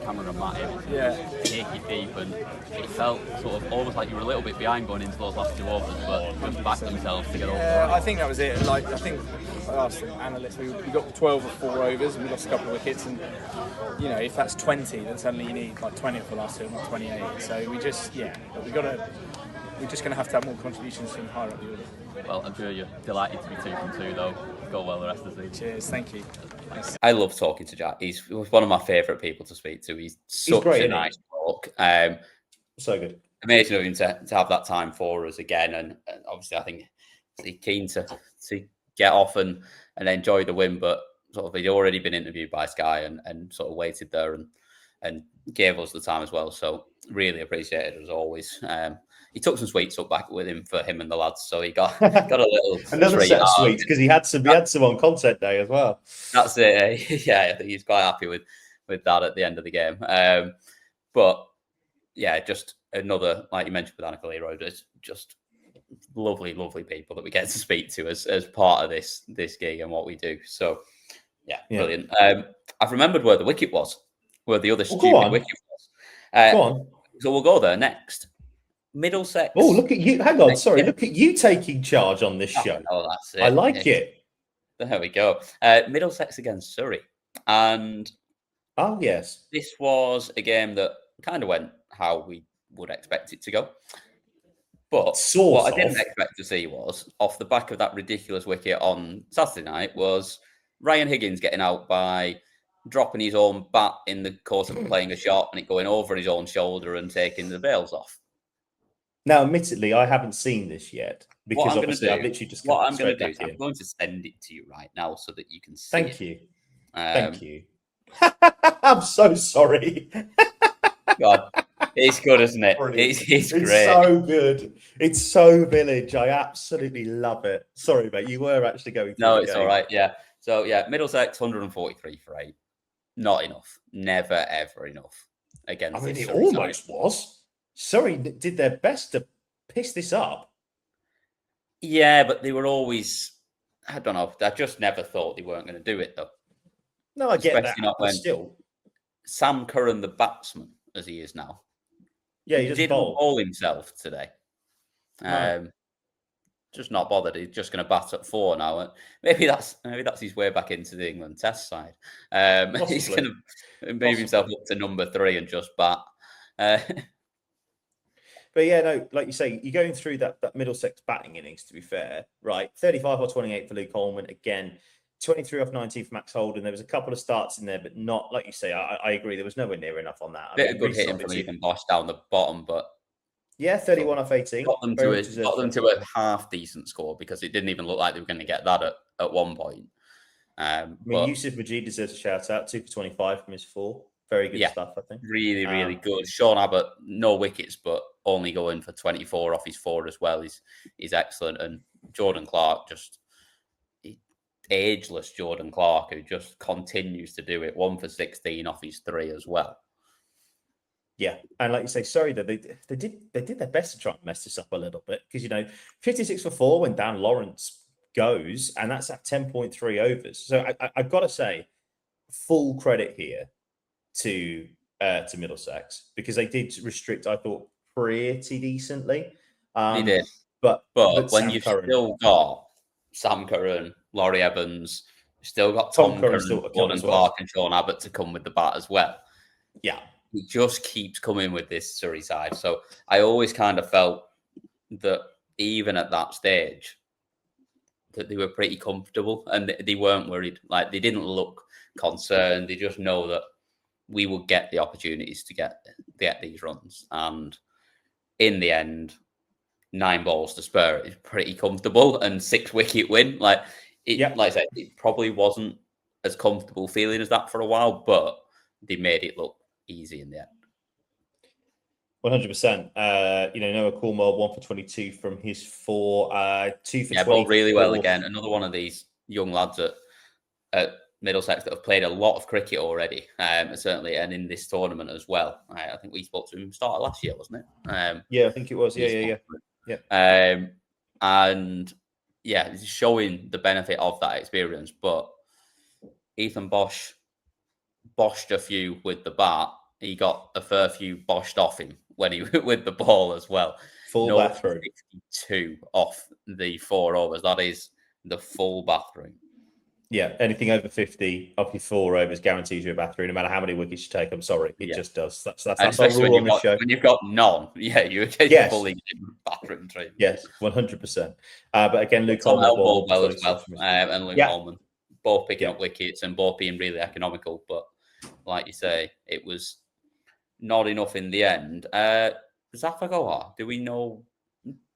Cameron and Matt in, take you deep, and it felt sort of almost like you were a little bit behind going into those last 2 overs, but just backed themselves to get over. Yeah, I think that was it. Like, I think I asked the analysts, we got 12 or 4 overs, and we lost a couple of wickets, and you know, if that's 20, then suddenly you need like 20 for the last 2, not 28. So we're just going to have more contributions from higher up the order. Well, I'm sure you're delighted to be 2 from 2, though. Go well the rest of the season. Cheers, thank you. Thanks. I love talking to Jack. He's one of my favourite people to speak to. He's such a nice talk. So good. Amazing of him to have that time for us again. And obviously, I think he's keen to get off and enjoy the win. But sort of, he'd already been interviewed by Sky and sort of waited there and gave us the time as well. So really appreciated as always. He took some sweets up back with him for him and the lads, so he got a little another set of sweets because he had some on content day as well. That's it. Yeah, I think he's quite happy with that at the end of the game. But yeah, just another, like you mentioned with Anika Learoyd, it's just lovely people that we get to speak to as part of this gig and what we do. So yeah. Brilliant. I've remembered where the wicket was, where the other stupid wicket was. Go on. So we'll go there next. Middlesex. Oh, look at you. Hang on. Sorry. Look at you taking charge on this show. Oh, that's it. I like it. There we go. Middlesex against Surrey. And oh, yes. This was a game that kind of went how we would expect it to go. But what I didn't expect to see was, off the back of that ridiculous wicket on Saturday night, was Ryan Higgins getting out by dropping his own bat in the course of playing a shot and it going over his own shoulder and taking the bails off. Now, admittedly, I haven't seen this yet because obviously I've literally just. What I'm going to do is I'm going to send it to you right now so that you can see. Thank you. I'm so sorry. God, it's good, isn't it? Brilliant. It's great. It's so good. It's so village. I absolutely love it. Sorry, mate. You were actually going through No, the it's game. all right. Yeah. So, yeah, Middlesex, 143 for 8. Not enough. Never, ever enough. Against I mean, this it Surrey side. almost was. Surrey did their best to piss this up. Yeah, but they were always, I don't know. I just never thought they weren't going to do it, though. No, I get Especially that. not But when still, Sam Curran, the batsman, as he is now, yeah, he doesn't didn't bowl. bowl himself today. No. Just not bothered. He's just going to bat at 4 now. Maybe that's his way back into the England Test side. He's going to move himself up to number 3 and just bat. But yeah, no, like you say, you're going through that Middlesex batting innings, to be fair, right? 35 or 28 for Luke Holman. Again, 23 off 19 for Max Holden. There was a couple of starts in there, but not, like you say, I agree. There was nowhere near enough on that. Bit of good hitting from Ethan Bosch down the bottom, but yeah, 31 off 18. Got them to a half decent score because it didn't even look like they were going to get that at one point. I mean, Yusuf Majid deserves a shout out. 2 for 25 from his 4. Very good stuff, I think. Really, really good. Sean Abbott, no wickets, but only going for 24 off his 4 as well. He's excellent. And Jordan Clark, just ageless Jordan Clark, who just continues to do it. 1 for 16 off his 3 as well. Yeah, and like you say, sorry that they did their best to try and mess this up a little bit because 56 for 4 when Dan Lawrence goes, and that's at 10.3 overs. So I've got to say, full credit here to Middlesex because they did restrict, I thought, pretty decently. They did, but when you've still got Sam Curran, Laurie Evans, you've still got Tom Curran, Jordan Clark, and Sean Abbott to come with the bat as well. Yeah. He just keeps coming with this Surrey side. So I always kind of felt that even at that stage, that they were pretty comfortable and they weren't worried. Like, they didn't look concerned. They just know that we will get the opportunities to get these runs. And in the end, 9 balls to spare is pretty comfortable and 6-wicket win. Like I said, it probably wasn't as comfortable feeling as that for a while, but they made it look easy in the end. 100%. Noah Cornwell 1 for 22 from his 4. 2 for 20. Bowled really well again. Another one of these young lads at Middlesex that have played a lot of cricket already, certainly, and in this tournament as well. I think we spoke to him started last year, wasn't it? Yeah, I think it was. Yeah. And yeah, it's showing the benefit of that experience. But Ethan Bosch boshed a few with the bat. He got a fair few boshed off him when he with the ball as well. Full bathroom. 52 off the 4 overs. That is the full bathroom. Yeah, anything over 50 off your 4 overs guarantees you a bathroom, no matter how many wickets you take. I'm sorry, it just does. That's our rule on the show. When you've got none, you're fully bathroom tree. Yes, 100%. But again, Luke Holman bowled well as well, and Luke Holman both picking up wickets and both being really economical. But like you say, it was not enough in the end. Zafagoa, do we know?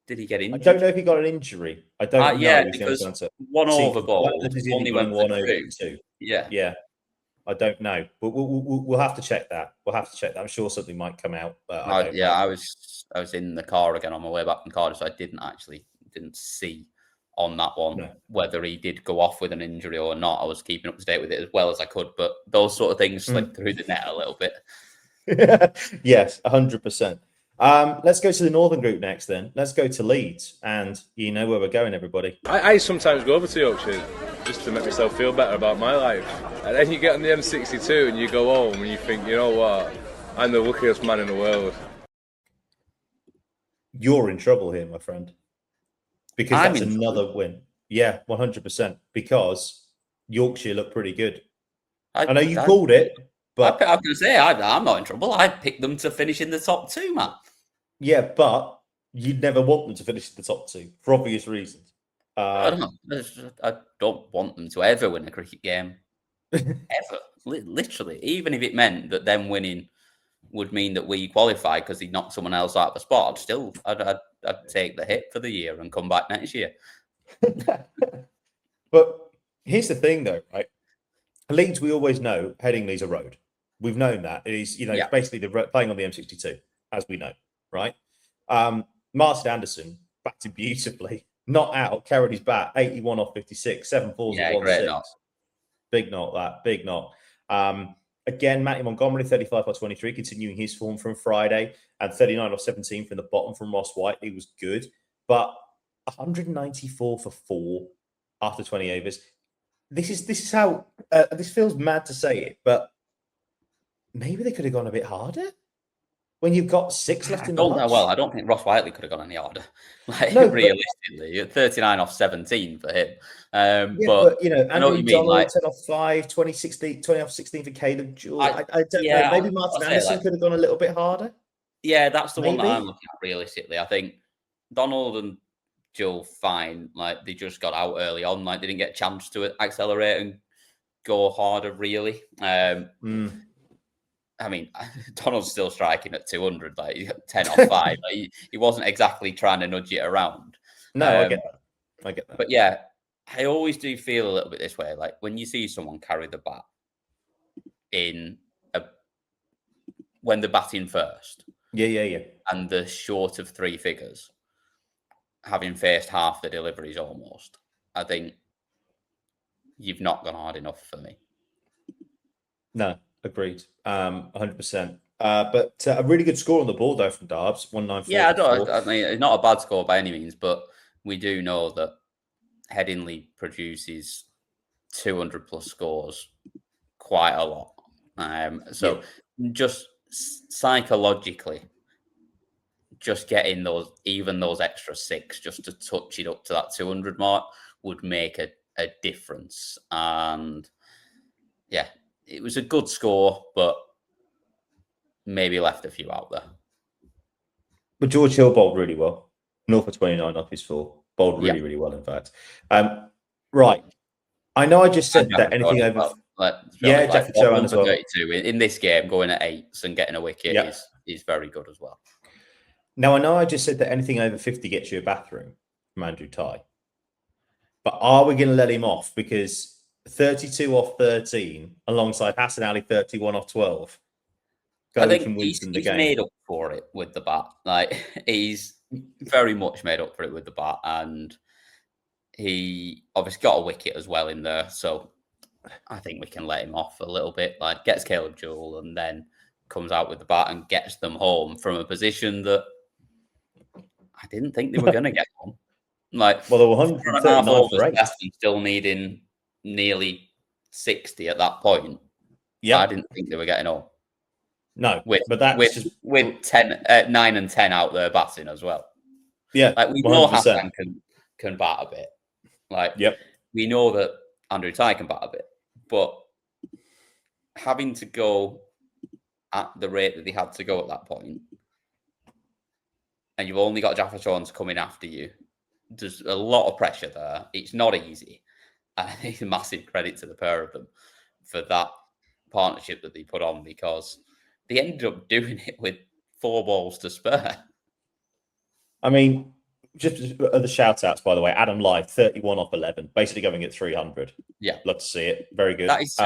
Did he get injured? I don't know if he got an injury. I don't know. Yeah, because 1 over ball only went 1 over 2. Yeah. I don't know, but we'll have to check that. I'm sure something might come out. But I was in the car again on my way back from Cardiff, so I didn't see on that one whether he did go off with an injury or not. I was keeping up to date with it as well as I could, but those sort of things slipped through the net a little bit. Yes, 100%. Let's go to the Northern Group next then. Let's go to Leeds, and you know where we're going, everybody. I sometimes go over to Yorkshire just to make myself feel better about my life. And then you get on the M62 and you go home and you think, you know what, I'm the luckiest man in the world. You're in trouble here, my friend. Because that's another win. Yeah, 100%. Because Yorkshire looked pretty good. I know you called it, but I was going to say, I'm not in trouble. I picked them to finish in the top 2, man. Yeah, but you'd never want them to finish in the top 2 for obvious reasons. I don't know. I don't want them to ever win a cricket game. Ever. Literally. Even if it meant that them winning would mean that we qualify because he knocked someone else out of a spot, I'd take the hit for the year and come back next year. But here's the thing, though, right? Leeds, we always know Headingley's a road. We've known that. It is, it's basically playing on the M62, as we know, right? Martin Anderson batted beautifully, not out, carried his bat, 81 off 56, 7 balls and 1 6. Big knock, big knock. Again, Matty Montgomery, 35 off 23, continuing his form from Friday, and 39 off 17 from the bottom from Ross White. He was good, but 194 for 4 after 20 overs. This is how this feels mad to say it, but maybe they could have gone a bit harder when you've got 6 left in the match. Well, I don't think Ross Whiteley could have gone any harder. Realistically, 39 off 17 for him. But Andrew Donald, 10 off 5, 20 off 16 for Caleb Jewell. I don't know. Maybe Martin Anderson could have gone a little bit harder. Yeah, that's the one that I'm looking at realistically. I think Donald and Jewell, fine. Like, they just got out early on. Like, they didn't get a chance to accelerate and go harder, really. I mean, Donald's still striking at 200, like, he got 10 off 5. Like, he wasn't exactly trying to nudge it around. No, I get that. But yeah, I always do feel a little bit this way. Like, when you see someone carry the bat when they're batting first. Yeah. And they're short of 3 figures, having faced half the deliveries almost, I think you've not gone hard enough for me. No, agreed. 100%. But a really good score on the ball, though, from Darbs. 194. Yeah, I mean, it's not a bad score by any means, but we do know that Headingley produces 200 plus scores quite a lot. Just psychologically, just getting those extra 6 just to touch it up to that 200 mark would make a difference. And yeah, it was a good score, but maybe left a few out there. But George Hill bowled really well. North for 29 off his 4. Bowled really well, in fact. Right. I know I just said that anything over... Jeffrey Towan as well. 32 in this game, going at 8s and getting a wicket is very good as well. Now, I know I just said that anything over 50 gets you a bathroom from Andrew Tye. But are we going to let him off? Because 32 off 13 alongside Hassan Ali 31 off 12. I think he's made up for it with the bat. Like, he's very much made up for it with the bat, and he obviously got a wicket as well in there. So I think we can let him off a little bit. Like, gets Caleb Jewell and then comes out with the bat and gets them home from a position that I didn't think they were going to get home. Like, well, they were 139 for 8. And still needing nearly 60 at that point. Yeah, I didn't think they were getting home. No, with 9 and 10 out there batting as well. Yeah, like, we know Hassan can bat a bit. Like, we know that Andrew Tye can bat a bit, but having to go at the rate that they had to go at that point, and you've only got Jaffa Jones coming after you, there's a lot of pressure there. It's not easy. And I think a massive credit to the pair of them for that partnership that they put on, because they ended up doing it with 4 balls to spare. I mean, just the shout-outs, by the way. Adam Live, 31 off 11, basically going at 300. Yeah. Love to see it. Very good. That is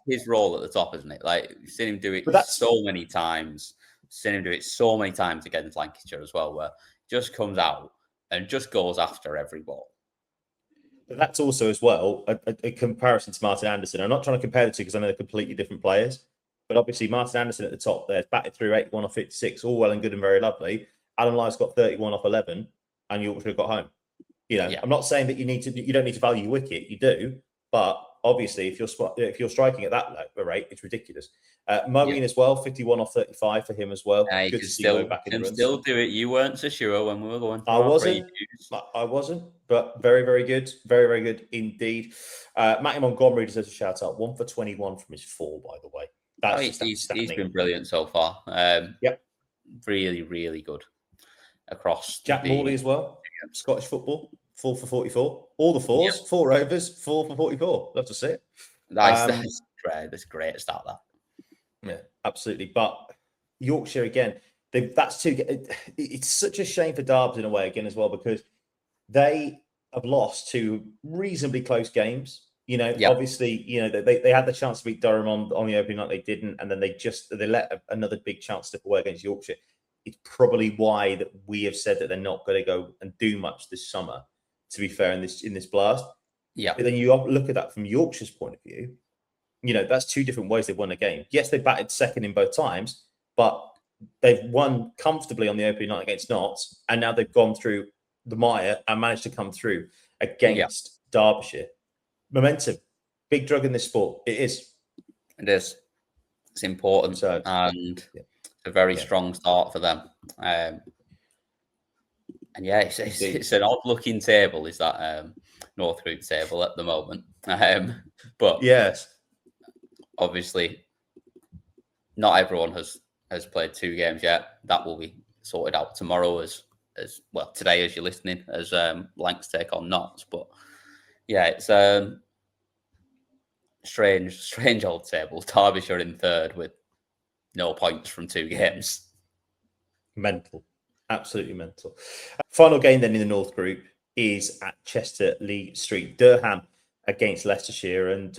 his role at the top, isn't it? Like, you've seen him do it so many times. Seen him do it so many times against Lancashire as well, where he just comes out and just goes after every ball. But that's also, as well, a comparison to Martin Anderson. I'm not trying to compare the two because I know they're completely different players. But obviously, Martin Anderson at the top there, batted through 81 off 56, all well and good and very lovely. Adam Lyle's got 31 off 11, and Yorkshire got home. I'm not saying that you don't need to value your wicket. You do, but obviously, if you're striking at that rate, it's ridiculous. Moeen as well, 51 off 35 for him as well. Good to see him back in the still do it. You weren't so sure when we were going. I wasn't, but very, very good, very, very good indeed. Matty Montgomery deserves a shout out. 1 for 21 from his 4, by the way. He's been brilliant so far. Really, really good across. Jack Morley as well. Scottish football, 4 for 44. All the 4s, 4 overs, 4 for 44. Love to see it. That's great. That's great to start that. Yeah, absolutely. But Yorkshire again, it's such a shame for Darbs in a way again as well, because they have lost 2 reasonably close games. Obviously, they had the chance to beat Durham on the opening night. They didn't, and then they let another big chance slip away against Yorkshire. It's probably why that we have said that they're not going to go and do much this summer. To be fair, in this blast, But then you look at that from Yorkshire's point of view. That's two different ways they've won a game. Yes, they batted second in both times, but they've won comfortably on the opening night against Notts, and now they've gone through the mire and managed to come through against Derbyshire. Momentum, big drug in this sport. It is. It is. It's important, and a very strong start for them. And it's an odd-looking table. Is that North Group table at the moment? But yes, obviously, not everyone has played 2 games yet. That will be sorted out tomorrow, as well today as you're listening, as Lancs take on Notts. But it's strange old table. Derbyshire in third with no points from 2 games. Mental, absolutely mental. Final game then in the North Group is at Chester Lee Street. Durham against Leicestershire, and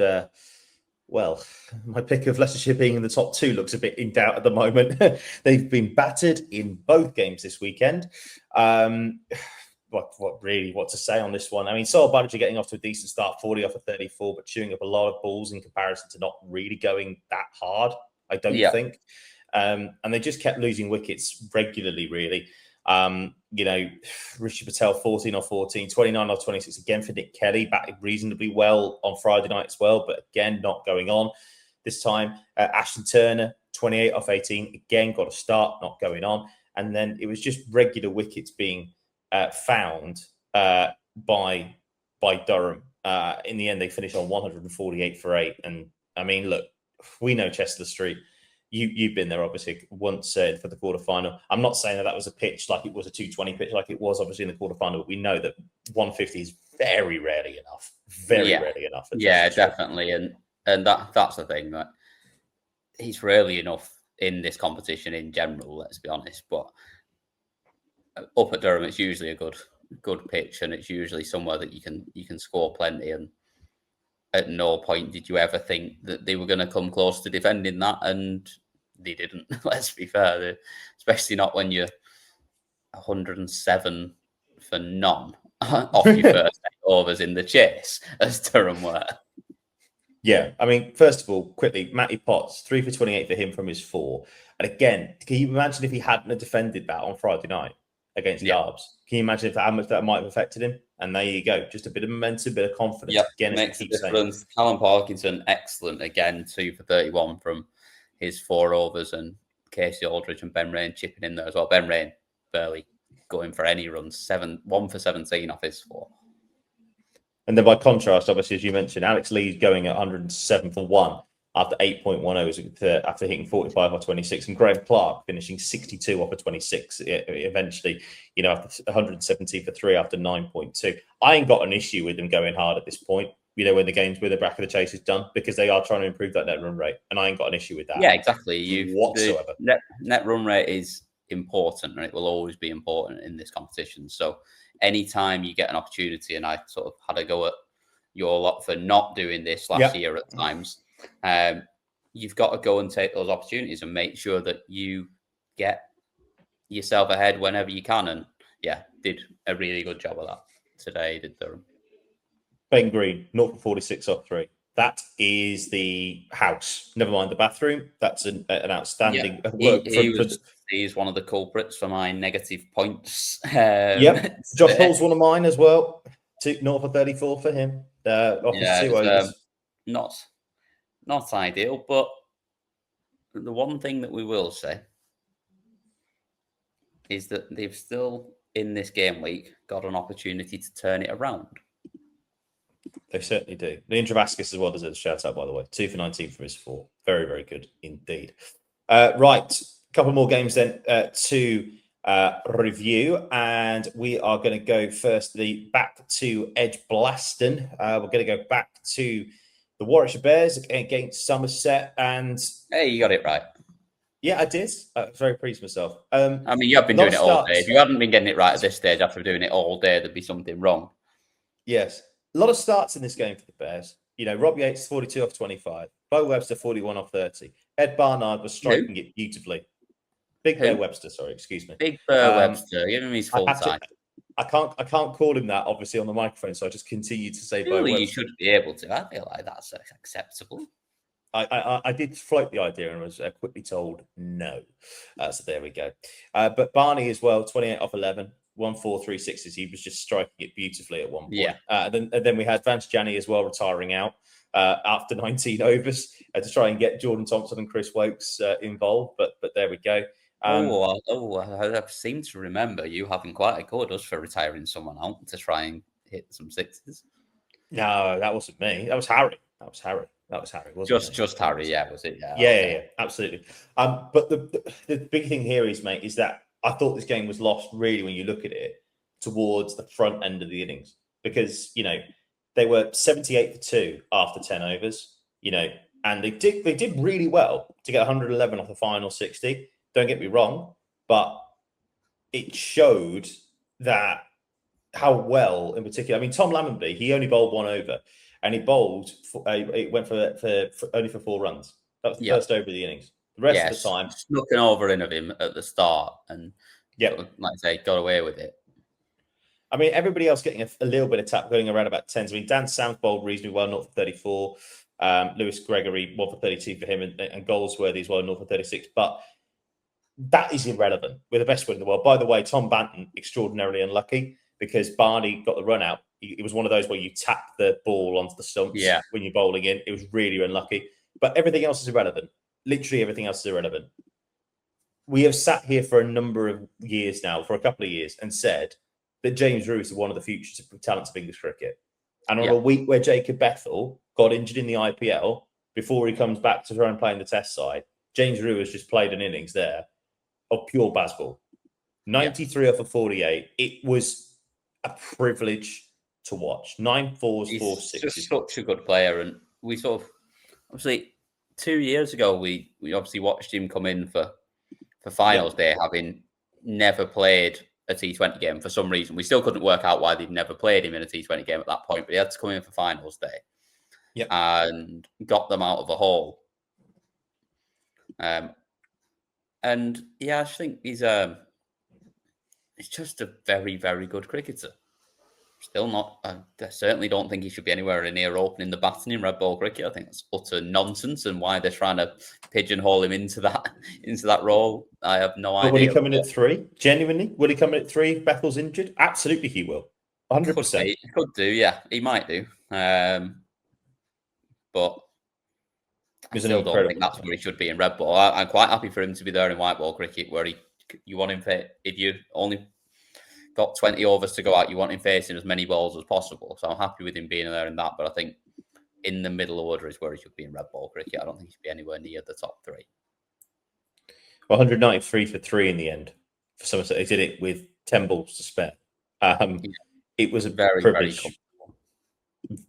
my pick of Leicestershire being in the top 2 looks a bit in doubt at the moment. They've been battered in both games this weekend. What to say on this one? I mean, Sol Badger getting off to a decent start, 40 off of 34, but chewing up a lot of balls in comparison to not really going that hard, I don't think. And they just kept losing wickets regularly, really. Rishi Patel, 14 off 14, 29 off 26 again for Nick Kelly, batted reasonably well on Friday night as well, but again, not going on this time. Ashton Turner, 28 off 18, again, got a start, not going on. And then it was just regular wickets being found by Durham. In the end, they finished on 148 for 8. And I mean, look, we know Chester Street. You've been there, obviously, once for the quarterfinal. I'm not saying that was a pitch like it was a 220 pitch, like it was obviously in the quarterfinal. But we know that 150 is very rarely enough. Very rarely enough. Definitely, and that's the thing, that he's rarely enough in this competition in general. Let's be honest, but up at Durham, it's usually a good pitch, and it's usually somewhere that you can score plenty. And at no point did you ever think that they were going to come close to defending that, and they didn't. Let's be fair, especially not when you're 107 for none off your first 8 overs in the chase, as Durham were. Yeah, I mean, first of all, quickly, Matty Potts, 3 for 28 for him from his 4. And again, can you imagine if he hadn't defended that on Friday night against Darbs? Can you imagine how much that might have affected him? And there you go, just a bit of momentum, a bit of confidence. Again, makes a difference. Callum Parkinson, excellent again, 2 for 31 from his 4 overs, and Casey Aldridge and Ben Rain chipping in there as well. Ben Rain barely going for any runs, 1 for 17 off his 4. And then by contrast, obviously, as you mentioned, Alex Lee's going at 107 for 1 after 8.1 after hitting 45 off 26, and Graham Clark finishing 62 off of 26 eventually, after 117 for 3 after 9.2. I ain't got an issue with them going hard at this point, when the game's with the back of the chase is done, because they are trying to improve that net run rate, and I ain't got an issue with that. Yeah, exactly. Whatsoever. Net run rate is important, and it will always be important in this competition. So anytime you get an opportunity, and I sort of had a go at your lot for not doing this last year at times, you've got to go and take those opportunities and make sure that you get yourself ahead whenever you can. And did a really good job of that today, did Durham. Ben Green, 0 for 46 off 3. That is the house. Never mind the bathroom. That's an outstanding work. He's one of the culprits for my negative points. Josh Hall's one of mine as well. 0 for 34 for him. Off his 2 overs. Not ideal, but the one thing that we will say is that they've still, in this game week, got an opportunity to turn it around. They certainly do. Leon Travaskis as well deserves a shout out, by the way. 2 for 19 from his 4. Very, very good indeed. Right, a couple more games then to review, and we are going to go firstly back to Edgbaston. We're going to go back to the Warwickshire Bears against Somerset, and hey, you got it right. Yeah, I did. I was very pleased with myself. I mean, you have been doing it all day. If you hadn't been getting it right at this stage after doing it all day, there'd be something wrong. Yes. A lot of starts in this game for the Bears. Rob Yates 42 off 25, Bo Webster 41 off 30. Ed Barnard was striking it beautifully. Big Bear Webster, sorry, excuse me. Big Bear Webster, give him his full time. I can't call him that obviously on the microphone, so I just continue to say Bo Webster. You should be able to. I feel like that's acceptable. I did float the idea and was quickly told no. So there we go. But Barney as well, 28 off 11, 1 4 3 6s. He was just striking it beautifully at one point. Yeah. And then we had Vance Janney as well retiring out after 19 overs to try and get Jordan Thompson and Chris Wokes involved. But there we go. I seem to remember you having quite a go at us for retiring someone out to try and hit some sixes. No, that wasn't me. That was Harry. Wasn't just Harry, yeah, was it? Yeah, yeah, absolutely. But the big thing here is that I thought this game was lost really when you look at it towards the front end of the innings, because they were 78 for 2 after 10 overs, and they did really well to get 111 off the final 60. Don't get me wrong, but it showed that how well, in particular. I mean, Tom Lammonby, he only bowled 1 over, and he bowled. It went for only for 4 runs. That was the first over of the innings. The rest of the time, snuck an over in of him at the start, and like I say, got away with it. I mean, everybody else getting a little bit of tap, going around about 10s. I mean, Dan Sam's bowled reasonably well, 0 for 34. Lewis Gregory, 1 for 32 for him, and Goldsworthy as well, 0 for 36. But that is irrelevant. We're the best one in the world. By the way, Tom Banton, extraordinarily unlucky because Barney got the run out. It was one of those where you tap the ball onto the stumps when you're bowling in. It was really unlucky. But everything else is irrelevant. Literally everything else is irrelevant. We have sat here for a number of years now, for a couple of years, and said that James Rew is one of the future talents of English cricket. And on a week where Jacob Bethel got injured in the IPL, before he comes back to try and play in the Test side, James Rew has just played an innings there of pure baseball. 93 off of 48. It was a privilege to watch. 9 4s, 4 6s. He's just such a good player. And we sort of, obviously, 2 years ago, we obviously watched him come in for finals day, having never played a T20 game for some reason. We still couldn't work out why they'd never played him in a T20 game at that point, but he had to come in for finals day and got them out of a hole. And I just think he's just a very, very good cricketer. Still not. I certainly don't think he should be anywhere near opening the batting in red ball cricket. I think that's utter nonsense, and why they're trying to pigeonhole him into that role, I have no idea. Will he come in at 3? Genuinely, will he come in at 3 if Bethel's injured? Absolutely, he will. 100%. He could do, yeah. He might do. But I still don't think that's where he should be in red ball. I'm quite happy for him to be there in white ball cricket, where you want him if you only got 20 overs to go out, you want him facing as many balls as possible. So I'm happy with him being there in that. But I think in the middle order is where he should be in red ball cricket. I don't think he should be anywhere near the top 3. 193 for 3 in the end. For Somerset, they did it with 10 balls to spare. It was a very privilege.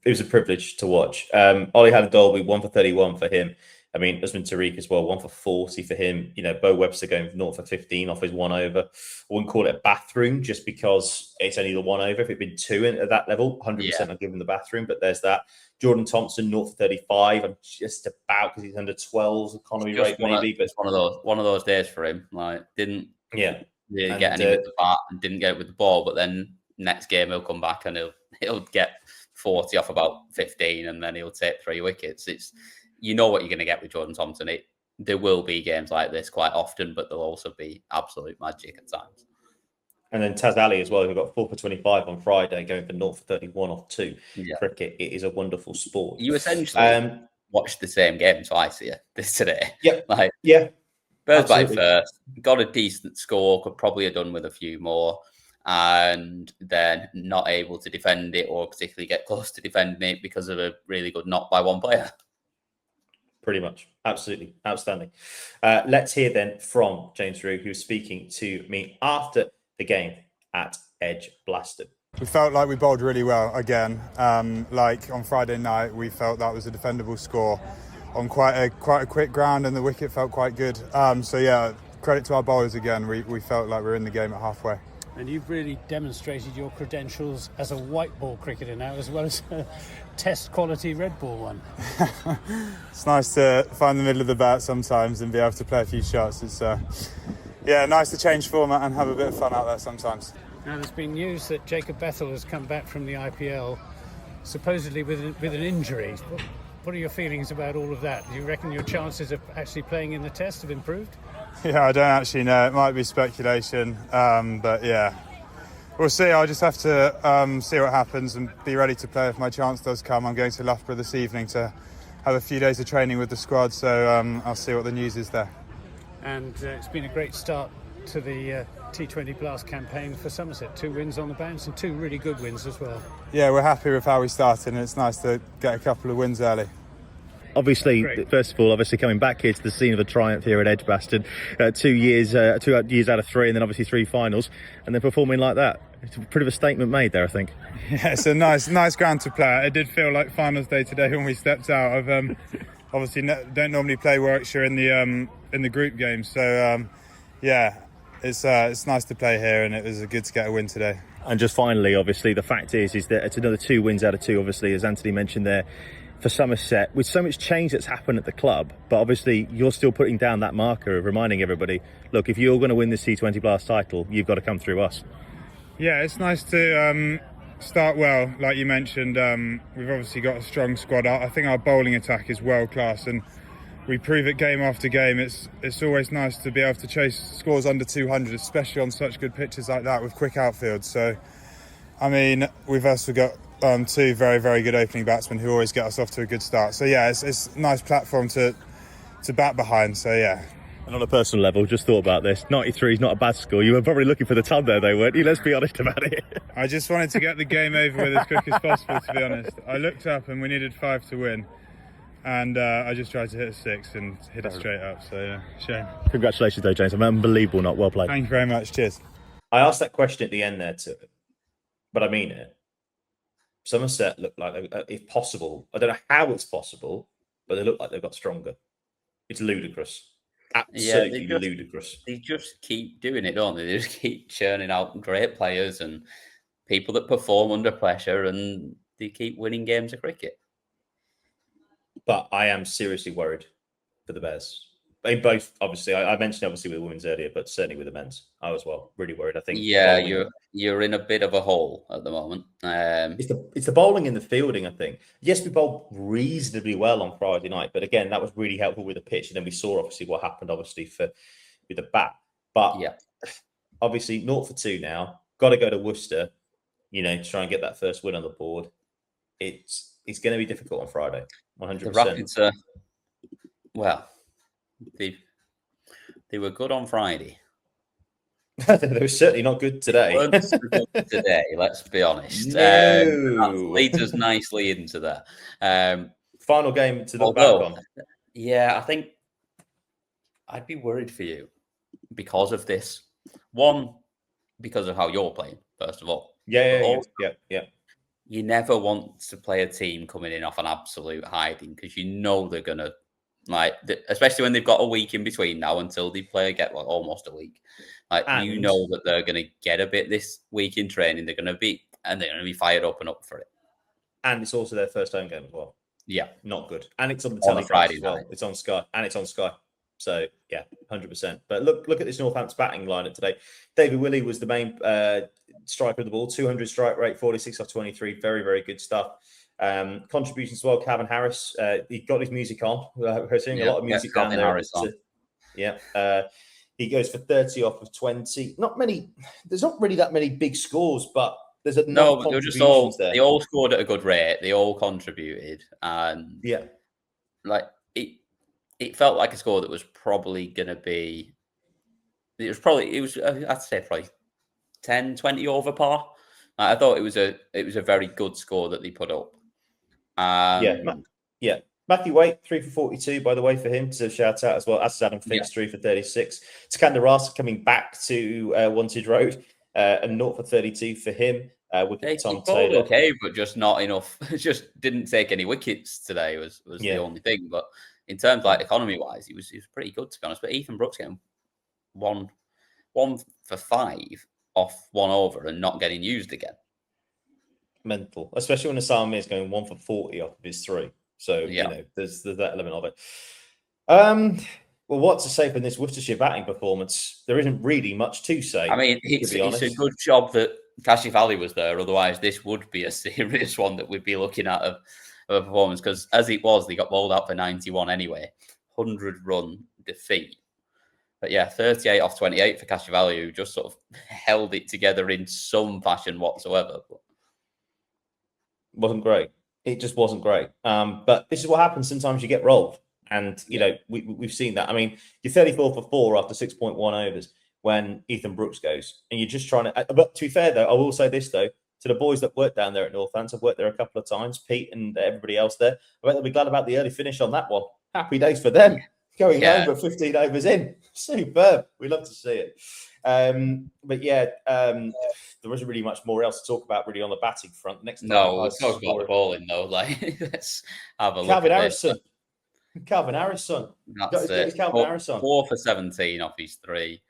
It was a privilege to watch. Ollie Haddon-Dolby, 1 for 31 for him. I mean, Usman Tariq as well, 1 for 40 for him. Bo Webster going 0 for 15 off his 1 over. I wouldn't call it a bathroom just because it's only the 1 over. If it'd been 2 at that level, 100% I'd give him the bathroom, but there's that. Jordan Thompson, 0 for 35. I'm just about, because he's under 12's economy rate maybe. But it's one of those days for him. Like, didn't get any with the bat and didn't get it with the ball, but then next game he'll come back and he'll get 40 off about 15 and then he'll take 3 wickets. It's, you know what you're going to get with Jordan Thompson. There will be games like this quite often, but there'll also be absolute magic at times. And then Taz Ali as well, who got 4 for 25 on Friday, going for 0 for 31 off 2. Cricket, it is a wonderful sport. You essentially watched the same game twice here today. Birds by first, got a decent score, could probably have done with a few more, and then not able to defend it or particularly get close to defending it because of a really good knock by one player. Pretty much. Absolutely. Outstanding. Let's hear then from James Rew, who's speaking to me after the game at Edgbaston. We felt like we bowled really well again. Like on Friday night, we felt that was a defendable score on quite a quick ground, and the wicket felt quite good. Credit to our bowlers again. We felt like we were in the game at halfway. And you've really demonstrated your credentials as a white ball cricketer now, as well as a test quality red ball one. It's nice to find the middle of the bat sometimes and be able to play a few shots. It's nice to change format and have a bit of fun out there sometimes. Now, there's been news that Jacob Bethel has come back from the IPL, supposedly with an injury. What are your feelings about all of that? Do you reckon your chances of actually playing in the test have improved? Yeah, I don't actually know. It might be speculation, but yeah, we'll see. I'll just have to see what happens and be ready to play if my chance does come. I'm going to Loughborough this evening to have a few days of training with the squad, so I'll see what the news is there. And it's been a great start to the T20 Blast campaign for Somerset. 2 wins on the bounce and 2 really good wins as well. Yeah, we're happy with how we started, and it's nice to get a couple of wins early. Obviously, first of all, coming back here to the scene of a triumph here at Edgbaston, 2 years out of 3, and then obviously 3 finals, and then performing like that. It's a pretty of a statement made there, I think. Yeah, it's a nice ground to play at. It did feel like finals day today when we stepped out. I've obviously don't normally play Warwickshire in the group games, so it's nice to play here, and it was good to get a win today. And just finally, obviously, the fact is that it's another 2 wins out of 2, obviously, as Anthony mentioned there, for Somerset, with so much change that's happened at the club. But obviously, you're still putting down that marker of reminding everybody, look, if you're going to win this T20 Blast title, you've got to come through us. Yeah, it's nice to start well, like you mentioned. We've obviously got a strong squad. I think our bowling attack is world class, and we prove it game after game. It's always nice to be able to chase scores under 200, especially on such good pitches like that with quick outfields. So, I mean, we've also got 2 very, very good opening batsmen who always get us off to a good start. So yeah, it's a nice platform to bat behind. So yeah. And on a personal level, just thought about this. 93 is not a bad score. You were probably looking for the ton there, though, weren't you? Let's be honest about it. I just wanted to get the game over with as quick as possible, to be honest. I looked up and we needed 5 to win. And I just tried to hit a 6 and hit it straight up. So yeah, shame. Congratulations, though, James. Unbelievable not well played. Thank you very much. Cheers. I asked that question at the end there too, but I mean it. Somerset look like, if possible, I don't know how it's possible, but they look like they've got stronger. It's ludicrous. Absolutely ludicrous. They just keep doing it, don't they? They just keep churning out great players and people that perform under pressure, and they keep winning games of cricket. But I am seriously worried for the Bears. In both, obviously, I mentioned obviously with the women's earlier, but certainly with the men's, I was really worried. I think. Yeah, you're in a bit of a hole at the moment. It's the bowling and the fielding. I think. Yes, we bowled reasonably well on Friday night, but again, that was really helpful with the pitch. And then we saw obviously what happened, obviously with the bat. But yeah, obviously 0 for 2 now. Got to go to Worcester, to try and get that first win on the board. It's going to be difficult on Friday. 100%. The Rapids are well. They were good on Friday. They were certainly not good today. Today, let's be honest. No. That leads us nicely into that. Final game to look back on. Yeah, I think I'd be worried for you because of this. One, because of how you're playing, first of all. Yeah. You never want to play a team coming in off an absolute hiding because you know they're going to, especially when they've got a week in between now until they get almost a week. You know that they're going to get a bit this week in training. They're going to be fired up and up for it. And it's also their first home game as well. Yeah, not good. And it's on the telly Friday as well. Night. It's on Sky. So yeah, 100%. But look at this Northants batting lineup today. David Willey was the main striker of the ball. 200 strike rate, 46 off 23. Very, very good stuff. Contributions as well. Calvin Harris, he got his music on. We're seeing a lot of music down there. He goes for 30 off of 20. Not many. There's not really that many big scores, but there's a but they were just all there. They all scored at a good rate. They all contributed, and it felt like a score that was probably going to be. I'd say probably 10, 20 over par. I thought it was a very good score that they put up. Matthew Waite, 3 for 42, by the way, for him to shout out as well. As Adam Finch, 3 for 36. Skander Rasa coming back to Wantage Road, and 0 for 32 for him. Tom Taylor. Okay, but just not enough. Just didn't take any wickets today was the only thing. But in terms of economy-wise, he was pretty good, to be honest. But Ethan Brooks getting one for 5 off one over and not getting used again. Mental, especially when Asami is going 1 for 40 off of his 3. So, Yeah. you know, there's that element of it. Well, what to say from this Worcestershire batting performance? There isn't really much to say. I mean, it's a good job that Cashivalli was there. Otherwise, this would be a serious one that we'd be looking at of a performance. Because as it was, they got bowled out for 91 anyway. 100-run defeat. But yeah, 38 off 28 for Cashivalli, who just sort of held it together in some fashion whatsoever. Wasn't great. It just wasn't great. But this is what happens. Sometimes you get rolled. And, you know, we've seen that. I mean, you're 34 for 4 after 6.1 overs when Ethan Brooks goes. And you're just trying to... But to be fair, though, I will say this, though, to the boys that work down there at Northants. I've worked there a couple of times, Pete and everybody else there. I bet they'll be glad about the early finish on that one. Happy days for them. Going over 15 overs in. Superb. We love to see it. But yeah, there wasn't really much more else to talk about really on the batting front. Next, no, let's talk about the bowling though. Like, let's have a look. Calvin Harrison. That's it. Calvin Harrison. 4 for 17 off his 3.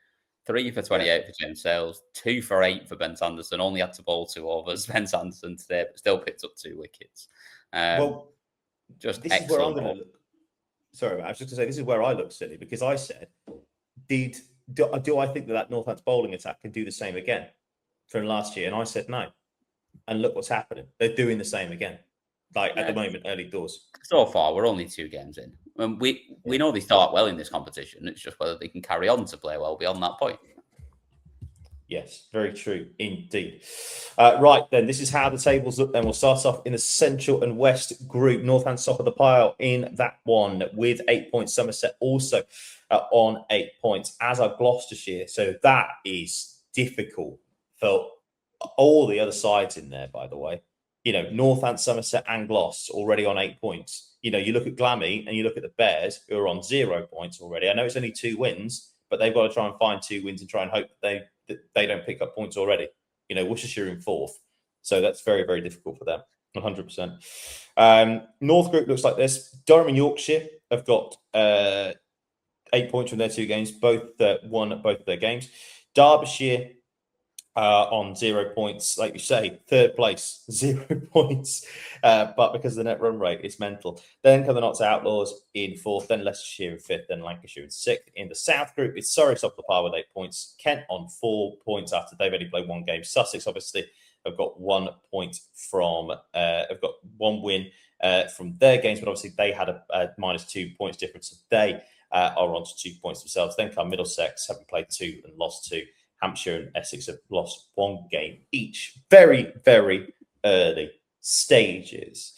3 for 28 for James Sales. 2 for 8 for Ben Sanderson. Only had to bowl 2 overs. Ben Sanderson today, but still picked up 2 wickets. Well, just this excellent. Is where I'm going to look. Sorry, I was just going to say this is where I look silly because I said, do I think that Northants bowling attack can do the same again from last year? And I said no. And look what's happening. They're doing the same again. Like at the moment, early doors. So far, we're only 2 games in. And we know they start well in this competition. It's just whether they can carry on to play well beyond that point. Yes, very true indeed. Right, then, this is how the tables look. Then we'll start off in the Central and West group. Northants top of the pile in that one with 8 points. Somerset also on 8 points, as are Gloucestershire. So that is difficult for all the other sides in there, by the way. You know, Northants, Somerset and Gloucester already on 8 points. You know, you look at Glammy and you look at the Bears, who are on 0 points already. I know it's only 2 wins, but they've got to try and find 2 wins and try and hope that they don't pick up points already. You know, Worcestershire in 4th. So that's very, very difficult for them. 100%. North group looks like this. Durham and Yorkshire have got 8 points from their 2 games. Both won both of their games. Derbyshire on 0 points. Like you say, 3rd place, 0 points. But because of the net run rate, it's mental. Then come the Notts Outlaws in 4th, then Leicestershire in 5th, then Lancashire in 6th. In the South group, it's Surrey top of the pile with 8 points. Kent on 4 points after they've only played 1 game. Sussex, obviously, have got 1 point from, have got 1 win from their games, but obviously they had a -2 points difference. So they are on to 2 points themselves. Then come Middlesex, having played 2 and lost 2. Hampshire and Essex have lost 1 game each. Very, very early stages.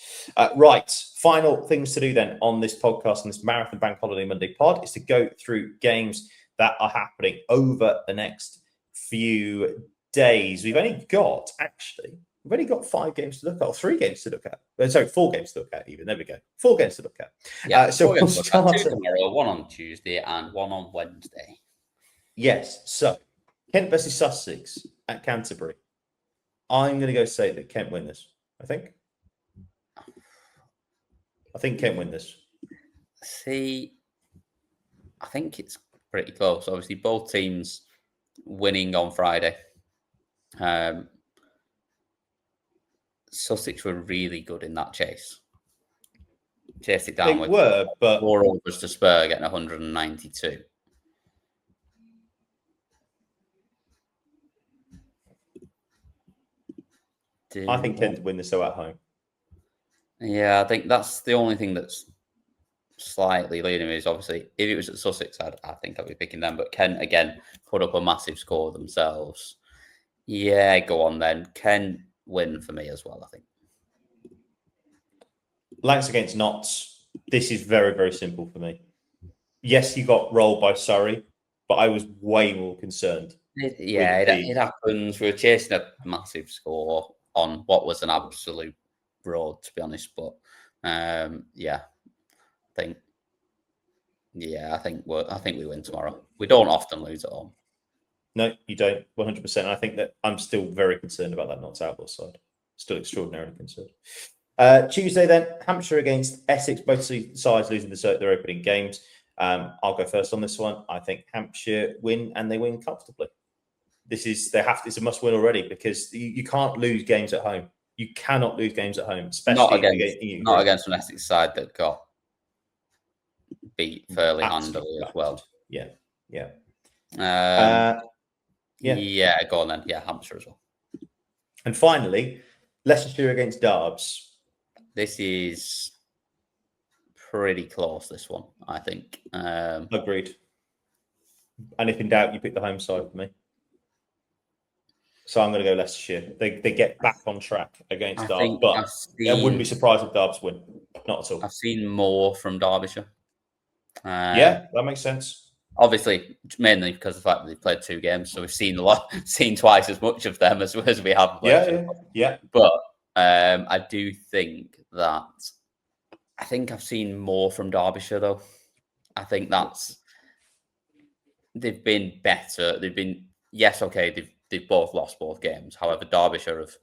Right. Final things to do then on this podcast, on this Marathon Bank Holiday Monday pod, is to go through games that are happening over the next few days. We've only got 5 games to look at, or 3 games to look at. Sorry, 4 games to look at even. There we go. 4 games to look at. Yeah, so we'll start 2 tomorrow, 1 on Tuesday and 1 on Wednesday. Yes. So Kent versus Sussex at Canterbury. I'm going to go say that Kent win this. I think Kent win this. See, I think it's pretty close. Obviously, both teams winning on Friday. Sussex were really good in that chase. Chased it down with 4 overs to spare, getting 192. I think Kent win this though at home. Yeah, I think that's the only thing that's slightly leading me. Is obviously if it was at Sussex, I think I'd be picking them. But Kent again put up a massive score themselves. Yeah, go on then. Kent win for me as well, I think. Lancs against Notts. This is very, very simple for me. Yes, you got rolled by Surrey, but I was way more concerned. It happens. We were chasing a massive score on what was an absolute road, to be honest. But I think we win tomorrow. We don't often lose at home. No, you don't. 100%. I think that I'm still very concerned about that Notts Outlaw side. Still extraordinarily concerned. Tuesday then, Hampshire against Essex. Both sides losing their opening games. I'll go first on this one. I think Hampshire win, and they win comfortably. It's a must win already, because you can't lose games at home. You cannot lose games at home, especially not against an Essex side that got beat fairly handily as well. Yeah. Yeah, go on then. Yeah, Hampshire as well. And finally, Leicestershire against Darbs. This is pretty close, this one, I think. Agreed. And if in doubt, you pick the home side for me. So I'm going to go Leicestershire. They get back on track against Darbs, but I wouldn't be surprised if Darbs win. Not at all. I've seen more from Derbyshire. Yeah, that makes sense. Obviously, mainly because of the fact that they've played 2 games, so we've seen seen twice as much of them as we have. Yeah. But I do think that I've seen more from Derbyshire though. I think they've been better. They've both lost both games. However, Derbyshire have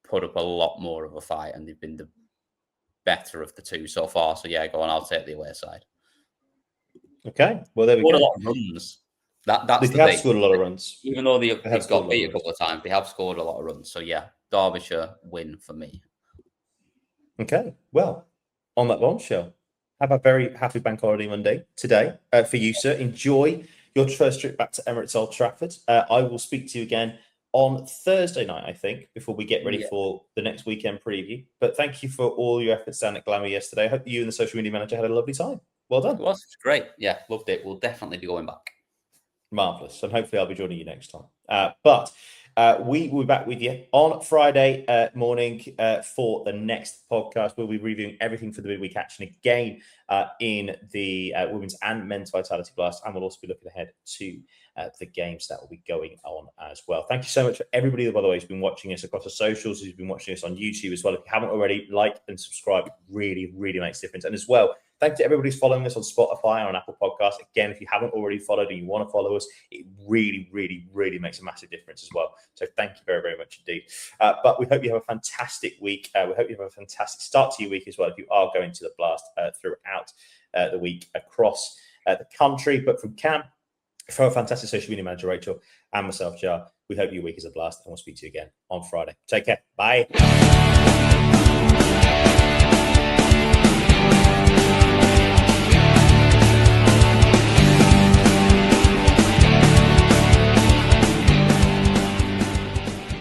put up a lot more of a fight, and they've been the better of the 2 so far. So yeah, go on. I'll take the away side. Okay, well there we go. A lot of runs. That's they have scored a lot of runs, even though they've got beat a couple of times. They have scored a lot of runs. So yeah, Derbyshire win for me. Okay, well, on that bombshell, have a very happy Bank Holiday Monday today for you, sir. Enjoy your first trip back to Emirates Old Trafford. I will speak to you again on Thursday night, I think, before we get ready for the next weekend preview. But thank you for all your efforts down at Glamour yesterday. I hope you and the social media manager had a lovely time. Well done. It was great. Yeah, loved it. We'll definitely be going back. Marvellous. And hopefully I'll be joining you next time. But we will be back with you on Friday morning for the next podcast. We'll be reviewing everything for the midweek action again in the women's and men's Vitality Blast. And we'll also be looking ahead to the games that will be going on as well. Thank you so much for everybody, by the way, who's been watching us across the socials, who's been watching us on YouTube as well. If you haven't already, like and subscribe. It really, really makes a difference. And as well, thank you to everybody who's following us on Spotify and on Apple Podcasts. Again, if you haven't already followed and you want to follow us, it really, really, really makes a massive difference as well. So thank you very, very much indeed. But we hope you have a fantastic week. We hope you have a fantastic start to your week as well if you are going to the Blast throughout the week across the country. But from Cam, for our fantastic social media manager, Rachel, and myself, Jar, we hope your week is a blast, and we'll speak to you again on Friday. Take care. Bye.